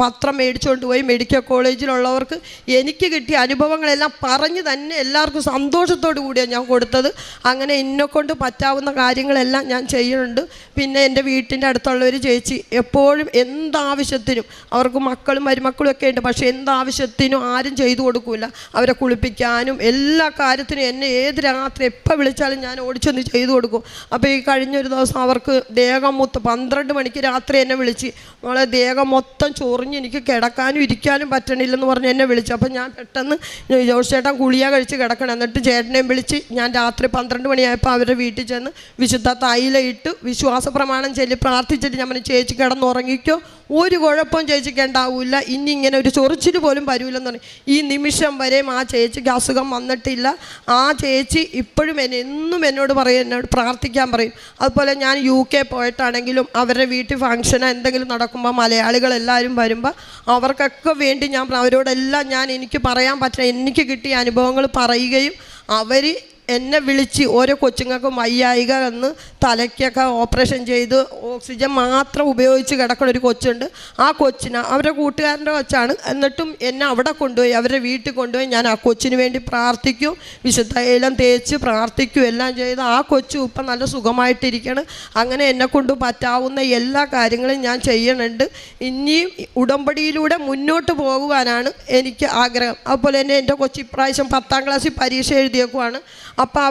പത്രം മേടിച്ചുകൊണ്ട് പോയി മെഡിക്കൽ കോളേജിലുള്ളവർക്ക് എനിക്ക് കിട്ടിയ അനുഭവങ്ങളെല്ലാം പറഞ്ഞ് തന്നെ എല്ലാവർക്കും സന്തോഷത്തോടു കൂടിയാണ് ഞാൻ കൊടുത്തത്. അങ്ങനെ എന്നെക്കൊണ്ട് പറ്റാവുന്ന കാര്യങ്ങളെല്ലാം ഞാൻ ചെയ്യുന്നുണ്ട്. പിന്നെ എൻ്റെ വീട്ടിൻ്റെ അടുത്തുള്ളൊരു ചേച്ചി എപ്പോഴും എന്താവശ്യത്തിനും അവർക്ക് മക്കളും മരുമക്കളും ഒക്കെ ഉണ്ട്. പക്ഷേ എന്താവശ്യത്തിനും ആരും ചെയ്തു കൊടുക്കില്ല. അവരെ കുളിപ്പിക്കാനും എല്ലാ കാര്യത്തിനും എന്നെ ഏത് രാത്രി എപ്പോൾ വിളിച്ചാലും ഞാൻ ഓടിച്ചൊന്ന് ചെയ്തു കൊടുക്കും. അപ്പോൾ ഈ കഴിഞ്ഞൊരു ദിവസം അവർക്ക് ദേഹം മൊത്തം 12 മണിക്ക് രാത്രി എന്നെ വിളിച്ച് മോളെ ദേഹം മൊത്തം ചൊറിഞ്ഞ് എനിക്ക് കിടക്കാനും ഇരിക്കാനും പറ്റണില്ലെന്ന് പറഞ്ഞ് എന്നെ വിളിച്ചു. അപ്പം ഞാൻ പെട്ടെന്ന് ജോസ് ചേട്ടൻ ഗുളിക കഴിച്ച് കിടക്കണം. എന്നിട്ട് ചേട്ടനെയും വിളിച്ച് ഞാൻ രാത്രി 12 മണിയായപ്പോൾ അവരുടെ വീട്ടിൽ ചെന്ന് വിശുദ്ധ തൈലയിട്ട് വിശ്വാസ പ്രമാണം ചൊല്ലി പ്രാർത്ഥിച്ചിട്ട് ഞാൻ പറഞ്ഞു ചേച്ചി കിടന്നുറങ്ങിക്കോ, ഒരു കുഴപ്പവും ചേച്ചിക്ക് ഉണ്ടാവില്ല, ഇനി ഇങ്ങനെ ഒരു ചൊറിച്ചിൽ പോലും വരില്ലെന്ന് പറഞ്ഞു. ഈ നിമിഷം വരെയും ആ ചേച്ചിക്ക് അസുഖം വന്നിട്ടില്ല. ആ ചേച്ചി ഇപ്പോഴും എന്നും എന്നോട് പറയും, എന്നോട് പ്രാർത്ഥിക്കാൻ പറയും. അതുപോലെ ഞാൻ UK പോയിട്ടാണെങ്കിലും അവരുടെ വീട്ടിൽ ഫംഗ്ഷനോ എന്തെങ്കിലും നടക്കുമ്പോൾ മലയാളികളെല്ലാവരും വരുമ്പോൾ അവർക്കൊക്കെ വേണ്ടി ഞാൻ അവരോടെല്ലാം ഞാൻ എനിക്ക് പറയാൻ പറ്റുന്ന എനിക്ക് കിട്ടിയ അനുഭവങ്ങൾ പറയുകയും അവർ എന്നെ വിളിച്ച് ഓരോ കൊച്ചുങ്ങൾക്കും വയ്യായിക എന്ന് തലയ്ക്കൊക്കെ ഓപ്പറേഷൻ ചെയ്ത് ഓക്സിജൻ മാത്രം ഉപയോഗിച്ച് കിടക്കുന്ന ഒരു കൊച്ചുണ്ട്. ആ കൊച്ചിന് അവരുടെ കൂട്ടുകാരൻ്റെ കൊച്ചാണ്. എന്നിട്ടും എന്നെ അവിടെ കൊണ്ടുപോയി അവരുടെ വീട്ടിൽ കൊണ്ടുപോയി ഞാൻ ആ കൊച്ചിന് വേണ്ടി പ്രാർത്ഥിക്കും, വിശുദ്ധ തൈലം തേച്ച് പ്രാർത്ഥിക്കും, എല്ലാം ചെയ്ത് ആ കൊച്ചു ഇപ്പം നല്ല സുഖമായിട്ടിരിക്കണം. അങ്ങനെ എന്നെക്കൊണ്ട് പറ്റാവുന്ന എല്ലാ കാര്യങ്ങളും ഞാൻ ചെയ്യുന്നുണ്ട്. ഇനിയും ഉടമ്പടിയിലൂടെ മുന്നോട്ട് പോകുവാനാണ് എനിക്ക് ആഗ്രഹം. അതുപോലെ തന്നെ എൻ്റെ കൊച്ചു ഇപ്രാവശ്യം 10ാം ക്ലാസ്സിൽ പരീക്ഷ എഴുതിയേക്കുവാണ്. അപ്പോൾ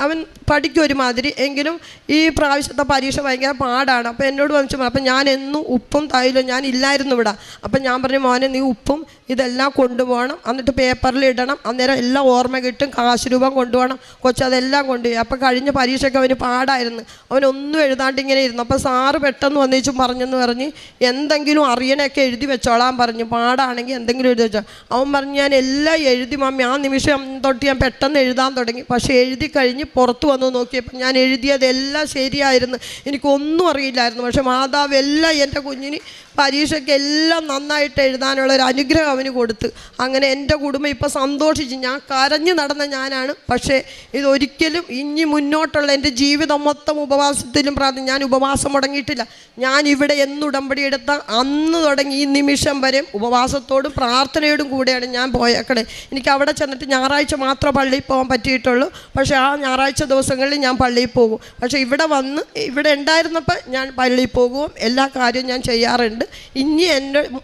അവൻ പഠിക്കും ഒരുമാതിരി, എങ്കിലും ഈ പ്രാവശ്യത്തെ പരീക്ഷ ഭയങ്കര പാടാണ്. അപ്പോൾ എന്നോട് വന്നിച്ചു. അപ്പം ഞാൻ എന്നും ഉപ്പും തൈലും ഞാൻ ഇല്ലായിരുന്നു ഇവിടെ. അപ്പം ഞാൻ പറഞ്ഞു മോനെ നീ ഉപ്പും ഇതെല്ലാം കൊണ്ടുപോകണം, എന്നിട്ട് പേപ്പറിൽ ഇടണം, അന്നേരം എല്ലാം ഓർമ്മ കിട്ടും, കാശ് രൂപം കൊണ്ടുപോകണം. കൊച്ചതെല്ലാം കൊണ്ടുപോയി. അപ്പോൾ കഴിഞ്ഞ പരീക്ഷയ്ക്ക് അവന് പാടായിരുന്നു, അവനൊന്നും എഴുതാണ്ട് ഇങ്ങനെ ഇരുന്നു. അപ്പോൾ സാറ് പെട്ടെന്ന് വന്നേച്ചും പറഞ്ഞെന്ന് പറഞ്ഞ് എന്തെങ്കിലും അറിയണയൊക്കെ എഴുതി വെച്ചോളാൻ പറഞ്ഞു, പാടാണെങ്കിൽ എന്തെങ്കിലും എഴുതി വെച്ചോ. അവൻ പറഞ്ഞു ഞാൻ എല്ലാം എഴുതി മമ്മി. ആ നിമിഷം തൊട്ട് ഞാൻ പെട്ടെന്ന് എഴുതാൻ തുടങ്ങി. പക്ഷേ എഴുതി കഴിഞ്ഞ് പുറത്ത് വന്ന് നോക്കിയപ്പോൾ ഞാൻ എഴുതിയതെല്ലാം ശരിയായിരുന്നു, എനിക്കൊന്നും അറിയില്ലായിരുന്നു. പക്ഷെ മാതാവ് എല്ലാം എൻ്റെ കുഞ്ഞിന് പരീക്ഷയ്ക്കെല്ലാം നന്നായിട്ട് എഴുതാനുള്ളൊരു അനുഗ്രഹം അവന് കൊടുത്ത്. അങ്ങനെ എൻ്റെ കുടുംബം ഇപ്പോൾ സന്തോഷിച്ച്. ഞാൻ കരഞ്ഞു നടന്ന ഞാനാണ്. പക്ഷേ ഇതൊരിക്കലും ഇനി മുന്നോട്ടുള്ള എൻ്റെ ജീവിതം മൊത്തം ഉപവാസത്തിലും ഞാൻ ഉപവാസം മുടങ്ങിയിട്ടില്ല. ഞാൻ ഇവിടെ ഉടമ്പടി എടുത്ത അന്ന് തുടങ്ങി ഈ നിമിഷം വരെ ഉപവാസത്തോടും പ്രാർത്ഥനയോടും കൂടെയാണ് ഞാൻ പോയേക്കണേ. എനിക്ക് അവിടെ ചെന്നിട്ട് ഞായറാഴ്ച മാത്രം പള്ളിയിൽ പോകാൻ പറ്റിയിട്ടുള്ളൂ. പക്ഷേ ആ ഞായറാഴ്ച ദിവസം ദിവസങ്ങളിൽ ഞാൻ പള്ളിയിൽ പോകും. പക്ഷേ ഇവിടെ ഉണ്ടായിരുന്നപ്പോൾ ഞാൻ പള്ളിയിൽ പോകും, എല്ലാ കാര്യവും ഞാൻ ചെയ്യാറുണ്ട്. ഇനി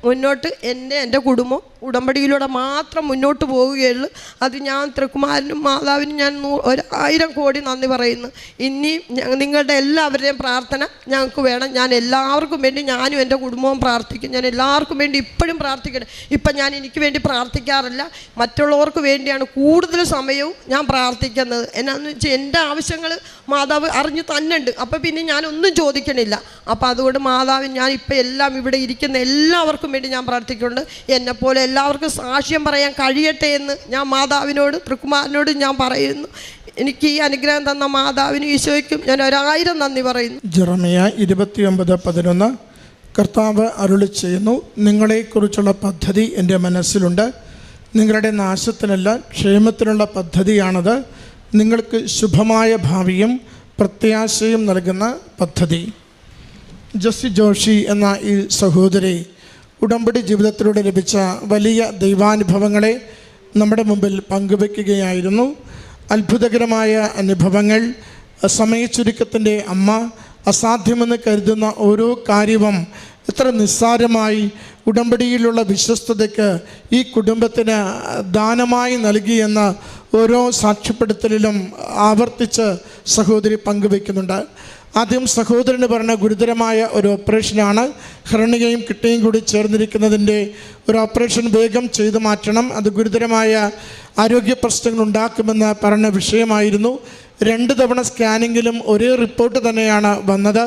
മുന്നോട്ട് എൻ്റെ കുടുംബം ഉടമ്പടിയിലൂടെ മാത്രം മുന്നോട്ട് പോവുകയുള്ളൂ. അത് ഞാൻ തിരുക്കുമാരനും മാതാവിനും ഞാൻ 1000 കോടി നന്ദി പറയുന്നു. ഇനിയും നിങ്ങളുടെ എല്ലാവരുടെയും പ്രാർത്ഥന ഞങ്ങൾക്ക് വേണം. ഞാൻ എല്ലാവർക്കും വേണ്ടി, ഞാനും എൻ്റെ കുടുംബവും പ്രാർത്ഥിക്കും. ഞാൻ എല്ലാവർക്കും വേണ്ടി ഇപ്പോഴും പ്രാർത്ഥിക്കണം. ഇപ്പം ഞാൻ എനിക്ക് വേണ്ടി പ്രാർത്ഥിക്കാറില്ല, മറ്റുള്ളവർക്ക് വേണ്ടിയാണ് കൂടുതൽ സമയവും ഞാൻ പ്രാർത്ഥിക്കുന്നത്. എന്നാന്ന് വെച്ചാൽ എൻ്റെ ആവശ്യങ്ങൾ മാതാവ് അറിഞ്ഞു തന്നുണ്ട്. അപ്പോൾ പിന്നെ ഞാനൊന്നും ചോദിക്കണില്ല. അപ്പോൾ അതുകൊണ്ട് മാതാവ് ഞാൻ ഇപ്പം എല്ലാം ഇവിടെ ഇരിക്കുന്ന എല്ലാവർക്കും വേണ്ടി ഞാൻ പ്രാർത്ഥിക്കുന്നുണ്ട്. എന്നെപ്പോലെ എല്ലാവർക്കും സാക്ഷ്യം പറയാൻ കഴിയട്ടെ എന്ന് ഞാൻ മാതാവിനോട് തൃക്കുമാരനോട് ഞാൻ പറയുന്നു. എനിക്ക് ഈ അനുഗ്രഹം തന്ന മാതാവിനും ഈശോയ്ക്കും ഞാൻ 1000 നന്ദി പറയുന്നു. ജെറമിയ 29:11 കർത്താവ് അരുളി ചെയ്യുന്നു, നിങ്ങളെക്കുറിച്ചുള്ള പദ്ധതി എൻ്റെ മനസ്സിലുണ്ട്, നിങ്ങളുടെ നാശത്തിനല്ല ക്ഷേമത്തിനുള്ള പദ്ധതിയാണത്, നിങ്ങൾക്ക് ശുഭമായ ഭാവിയും പ്രത്യാശയും നൽകുന്ന പദ്ധതി. ജെസ്സി ജോഷി എന്ന ഈ സഹോദരി ഉടമ്പടി ജീവിതത്തിലൂടെ ലഭിച്ച വലിയ ദൈവാനുഭവങ്ങളെ നമ്മുടെ മുമ്പിൽ പങ്കുവയ്ക്കുകയായിരുന്നു. അത്ഭുതകരമായ അനുഭവങ്ങൾ, സമയച്ചുരുക്കത്തിൻ്റെ അമ്മ, അസാധ്യമെന്ന് കരുതുന്ന ഓരോ കാര്യവും എത്ര നിസ്സാരമായി ഉടമ്പടിയിലുള്ള വിശ്വസ്തതയ്ക്ക് ഈ കുടുംബത്തിന് ദാനമായി നൽകിയെന്ന് ഓരോ സാക്ഷ്യപ്പെടുത്തലിലും ആവർത്തിച്ച് സഹോദരി പങ്കുവയ്ക്കുന്നുണ്ട്. ആദ്യം സഹോദരന് പറഞ്ഞ ഗുരുതരമായ ഒരു ഓപ്പറേഷനാണ്. ഹെർണിയയും കിഡ്നിയും കൂടി ചേർന്നിരിക്കുന്നതിൻ്റെ ഒരു ഓപ്പറേഷൻ വേഗം ചെയ്തു മാറ്റണം, അത് ഗുരുതരമായ ആരോഗ്യ പ്രശ്നങ്ങൾ ഉണ്ടാക്കുമെന്ന് പറഞ്ഞ വിഷയമായിരുന്നു. 2 തവണ സ്കാനിങ്ങിലും ഒരേ റിപ്പോർട്ട് തന്നെയാണ് വന്നത്.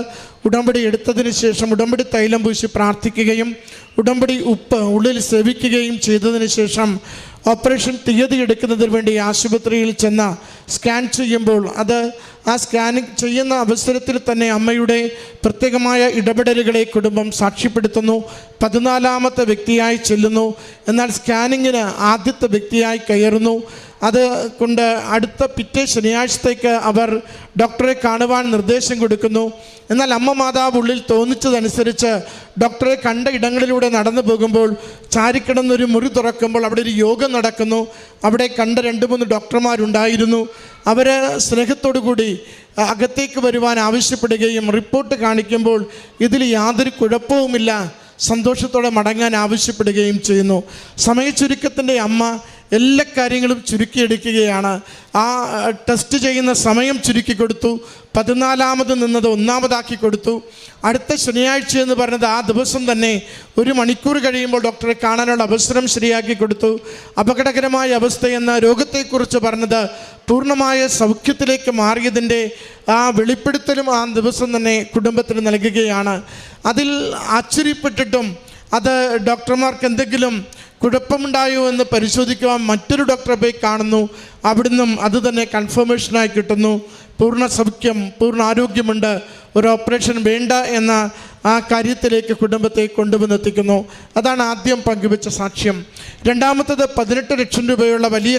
ഉടമ്പടി എടുത്തതിന് ശേഷം ഉടമ്പടി തൈലം പൂശി പ്രാർത്ഥിക്കുകയും ഉടമ്പടി ഉപ്പ് ഉള്ളിൽ സേവിക്കുകയും ചെയ്തതിന് ശേഷം ഓപ്പറേഷൻ തീയതി എടുക്കുന്നതിന് വേണ്ടി ആശുപത്രിയിൽ ചെന്ന് സ്കാൻ ചെയ്യുമ്പോൾ ആ സ്കാനിങ് ചെയ്യുന്ന അവസരത്തിൽ തന്നെ അമ്മയുടെ പ്രത്യേകമായ ഇടപെടലുകളെ കുടുംബം സാക്ഷ്യപ്പെടുത്തുന്നു. 14ാമത്തെ വ്യക്തിയായി ചെല്ലുന്നു. എന്നാൽ സ്കാനിങ്ങിന് ആദ്യത്തെ വ്യക്തിയായി കയറുന്നു. അതുകൊണ്ട് അടുത്ത പിറ്റേ ശനിയാഴ്ചത്തേക്ക് അവർ ഡോക്ടറെ കാണുവാൻ നിർദ്ദേശം കൊടുക്കുന്നു. എന്നാൽ അമ്മ മാതാവ് ഉള്ളിൽ തോന്നിച്ചതനുസരിച്ച് ഡോക്ടറെ കണ്ട ഇടങ്ങളിലൂടെ നടന്നു പോകുമ്പോൾ ചാരിക്കിടന്നൊരു മുറി തുറക്കുമ്പോൾ അവിടെ ഒരു യോഗം നടക്കുന്നു. അവിടെ കണ്ട 2-3 ഡോക്ടർമാരുണ്ടായിരുന്നു. അവർ സ്നേഹത്തോടു കൂടി അകത്തേക്ക് വരുവാൻ ആവശ്യപ്പെടുകയും റിപ്പോർട്ട് കാണിക്കുമ്പോൾ ഇതിൽ യാതൊരു കുഴപ്പവുമില്ല, സന്തോഷത്തോടെ മടങ്ങാൻ ആവശ്യപ്പെടുകയും ചെയ്യുന്നു. സമയച്ചുരുക്കത്തിൻ്റെ അമ്മ എല്ലാ കാര്യങ്ങളും ചുരുക്കിയെടുക്കുകയാണ്. ആ ടെസ്റ്റ് ചെയ്യുന്ന സമയം ചുരുക്കി കൊടുത്തു. 14ാമത് നിന്നത് 1ാമതാക്കി കൊടുത്തു. അടുത്ത ശനിയാഴ്ച എന്ന് പറഞ്ഞത് ആ ദിവസം തന്നെ 1 മണിക്കൂർ കഴിയുമ്പോൾ ഡോക്ടറെ കാണാനുള്ള അവസരം ശരിയാക്കി കൊടുത്തു. അപകടകരമായ അവസ്ഥയെന്ന രോഗത്തെക്കുറിച്ച് പറഞ്ഞത് പൂർണ്ണമായ സൗഖ്യത്തിലേക്ക് മാറിയതിൻ്റെ ആ വെളിപ്പെടുത്തലും ആ ദിവസം തന്നെ കുടുംബത്തിന് നൽകുകയാണ്. അതിൽ ആശ്ചര്യപ്പെട്ടിട്ടും അത് ഡോക്ടർമാർക്ക് എന്തെങ്കിലും കുഴപ്പമുണ്ടായോ എന്ന് പരിശോധിക്കുവാൻ മറ്റൊരു ഡോക്ടറെ പോയി കാണുന്നു. അവിടുന്നും അത് തന്നെ കൺഫർമേഷനായി കിട്ടുന്നു. പൂർണ്ണ സൗഖ്യം, പൂർണ്ണ ആരോഗ്യമുണ്ട്, ഒരു ഓപ്പറേഷൻ വേണ്ട എന്ന ആ കാര്യത്തിലേക്ക് കുടുംബത്തെ കൊണ്ടുവന്നെത്തിക്കുന്നു. അതാണ് ആദ്യം പങ്കുവെച്ച സാക്ഷ്യം. രണ്ടാമത്തത് 18 ലക്ഷം രൂപയുള്ള വലിയ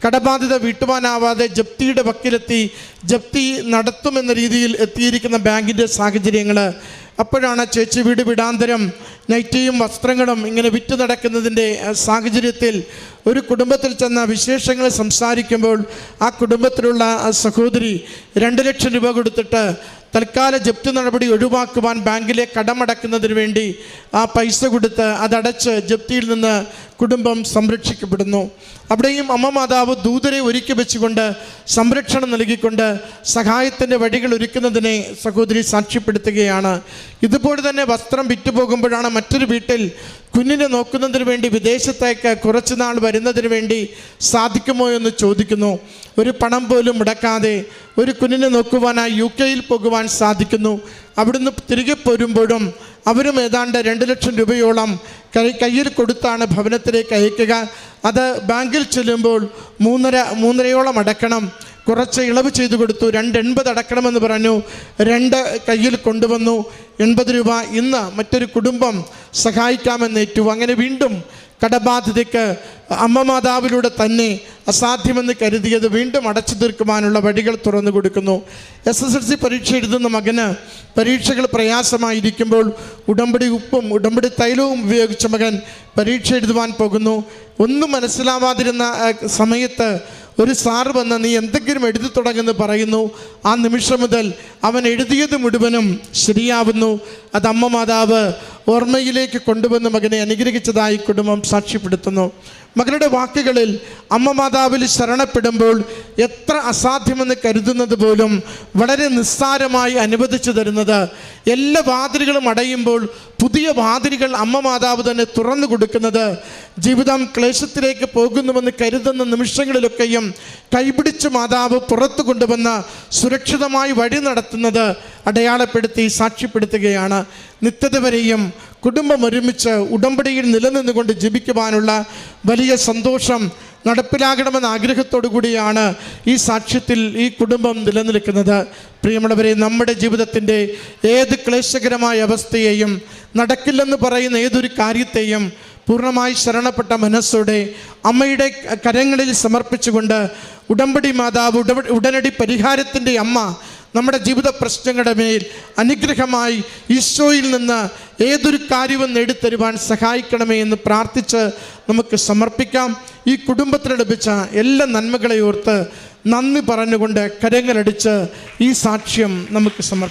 കടബാധ്യത വീട്ടുവാനാവാതെ ജപ്തിയുടെ വക്കിലെത്തി ജപ്തി നടത്തുമെന്ന രീതിയിൽ എത്തിയിരിക്കുന്ന ബാങ്കിൻ്റെ സാഹചര്യങ്ങൾ. അപ്പോഴാണ് ചേച്ചി വീട് വീടാന്തരം നൈറ്റിയും വസ്ത്രങ്ങളും ഇങ്ങനെ വിറ്റ് നടക്കുന്നതിൻ്റെ സാഹചര്യത്തിൽ ഒരു കുടുംബത്തിൽ ചെന്ന വിശേഷങ്ങൾ സംസാരിക്കുമ്പോൾ ആ കുടുംബത്തിലുള്ള സഹോദരി 2 ലക്ഷം രൂപ കൊടുത്തിട്ട് തൽക്കാല ജപ്തി നടപടി ഒഴിവാക്കുവാൻ ബാങ്കിലെ കടമടക്കുന്നതിന് വേണ്ടി ആ പൈസ കൊടുത്ത് അതടച്ച് ജപ്തിയിൽ നിന്ന് കുടുംബം സംരക്ഷിക്കപ്പെടുന്നു. അവിടെയും അമ്മ മാതാവ് ദൂതരെ ഒരുക്കി വെച്ചുകൊണ്ട് സംരക്ഷണം നൽകിക്കൊണ്ട് സഹായത്തിൻ്റെ വഴികൾ ഒരുക്കുന്നതിനെ സഹോദരി സാക്ഷ്യപ്പെടുത്തുകയാണ്. ഇതുപോലെ തന്നെ വസ്ത്രം വിറ്റുപോകുമ്പോഴാണ് മറ്റൊരു വീട്ടിൽ കുഞ്ഞിനെ നോക്കുന്നതിന് വേണ്ടി വിദേശത്തേക്ക് കുറച്ച് നാൾ വരുന്നതിന് വേണ്ടി സാധിക്കുമോ എന്ന് ചോദിക്കുന്നു. ഒരു പണം പോലും മുടക്കാതെ ഒരു കുഞ്ഞിനെ നോക്കുവാനായി UK പോകുവാൻ സാധിക്കുന്നു. അവിടുന്ന് തിരികെ പോരുമ്പോഴും അവരും ഏതാണ്ട് 2 ലക്ഷം രൂപയോളം കയ്യിൽ കൊടുത്താണ് ഭവനത്തിലേക്ക് അയക്കുക. അത് ബാങ്കിൽ ചെല്ലുമ്പോൾ 3.5 അടക്കണം. കുറച്ച് ഇളവ് ചെയ്തു കൊടുത്തു. 2.80 അടക്കണമെന്ന് പറഞ്ഞു. 2 കയ്യിൽ കൊണ്ടുവന്നു. 80 രൂപ ഇന്ന് മറ്റൊരു കുടുംബം സഹായിക്കാമെന്നേറ്റു. അങ്ങനെ വീണ്ടും കടബാധ്യതയ്ക്ക് അമ്മ മാതാവിലൂടെ തന്നെ അസാധ്യമെന്ന് കരുതിയത് വീണ്ടും അടച്ചു തീർക്കുവാനുള്ള വഴികൾ തുറന്നു കൊടുക്കുന്നു. SSLC പരീക്ഷ എഴുതുന്ന മകന് പരീക്ഷകൾ പ്രയാസമായിരിക്കുമ്പോൾ ഉടമ്പടി ഉപ്പും ഉടമ്പടി തൈലവും ഉപയോഗിച്ച മകൻ പരീക്ഷ എഴുതുവാൻ പോകുന്നു. ഒന്നും മനസ്സിലാവാതിരുന്ന സമയത്ത് ഒരു സാറ് വന്ന് നീ എന്തെങ്കിലും എഴുതി തുടങ്ങുമെന്ന് പറയുന്നു. ആ നിമിഷം മുതൽ അവൻ എഴുതിയത് മുഴുവനും ശരിയാവുന്നു. അത് അമ്മ മാതാവ് ഓർമ്മയിലേക്ക് കൊണ്ടുവന്ന് മകനെ അനുഗ്രഹിച്ചതായി കുടുംബം സാക്ഷ്യപ്പെടുത്തുന്നു. മകളുടെ വാക്കുകളിൽ അമ്മ മാതാവിൽ ശരണപ്പെടുമ്പോൾ എത്ര അസാധ്യമെന്ന് കരുതുന്നത് പോലും വളരെ നിസ്സാരമായി അനുവദിച്ചു തരുന്നത്, എല്ലാ വാതിലുകളും അടയുമ്പോൾ പുതിയ വാതിലുകൾ അമ്മ മാതാവ് തന്നെ തുറന്നു കൊടുക്കുന്നത്, ജീവിതം ക്ലേശത്തിലേക്ക് പോകുന്നുവെന്ന് കരുതുന്ന നിമിഷങ്ങളിലൊക്കെയും കൈപിടിച്ച് മാതാവ് പുറത്തു കൊണ്ടുവന്ന് സുരക്ഷിതമായി വഴി നടത്തുന്നത് അടയാളപ്പെടുത്തി സാക്ഷ്യപ്പെടുത്തുകയാണ്. നിത്യത വരെയും കുടുംബം ഒരുമിച്ച് ഉടമ്പടിയിൽ നിലനിന്നുകൊണ്ട് ജീവിക്കുവാനുള്ള വലിയ സന്തോഷം നടപ്പിലാകണമെന്ന ആഗ്രഹത്തോടു കൂടിയാണ് ഈ സാക്ഷ്യത്തിൽ ഈ കുടുംബം നിലനിൽക്കുന്നത്. പ്രിയമുള്ളവരെ, നമ്മുടെ ജീവിതത്തിൻ്റെ ഏത് ക്ലേശകരമായ അവസ്ഥയെയും നടക്കില്ലെന്ന് പറയുന്ന ഏതൊരു കാര്യത്തെയും പൂർണ്ണമായി ശരണപ്പെട്ട മനസ്സോടെ അമ്മയുടെ കരങ്ങളിൽ സമർപ്പിച്ചുകൊണ്ട് ഉടമ്പടി മാതാവ് ഉടനടി പരിഹാരത്തിൻ്റെ അമ്മ നമ്മുടെ ജീവിത പ്രശ്നങ്ങളുടെ മേൽ അനുഗ്രഹമായി ഈശോയിൽ നിന്ന് ഏതൊരു കാര്യവും നേടിത്തരുവാൻ സഹായിക്കണമേ എന്ന് പ്രാർത്ഥിച്ച് നമുക്ക് സമർപ്പിക്കാം. ഈ കുടുംബത്തിന് ലഭിച്ച എല്ലാ നന്മകളെ ഓർത്ത് നന്ദി പറഞ്ഞുകൊണ്ട് കരങ്ങളടിച്ച് ഈ സാക്ഷ്യം നമുക്ക് സമർപ്പിക്കാം.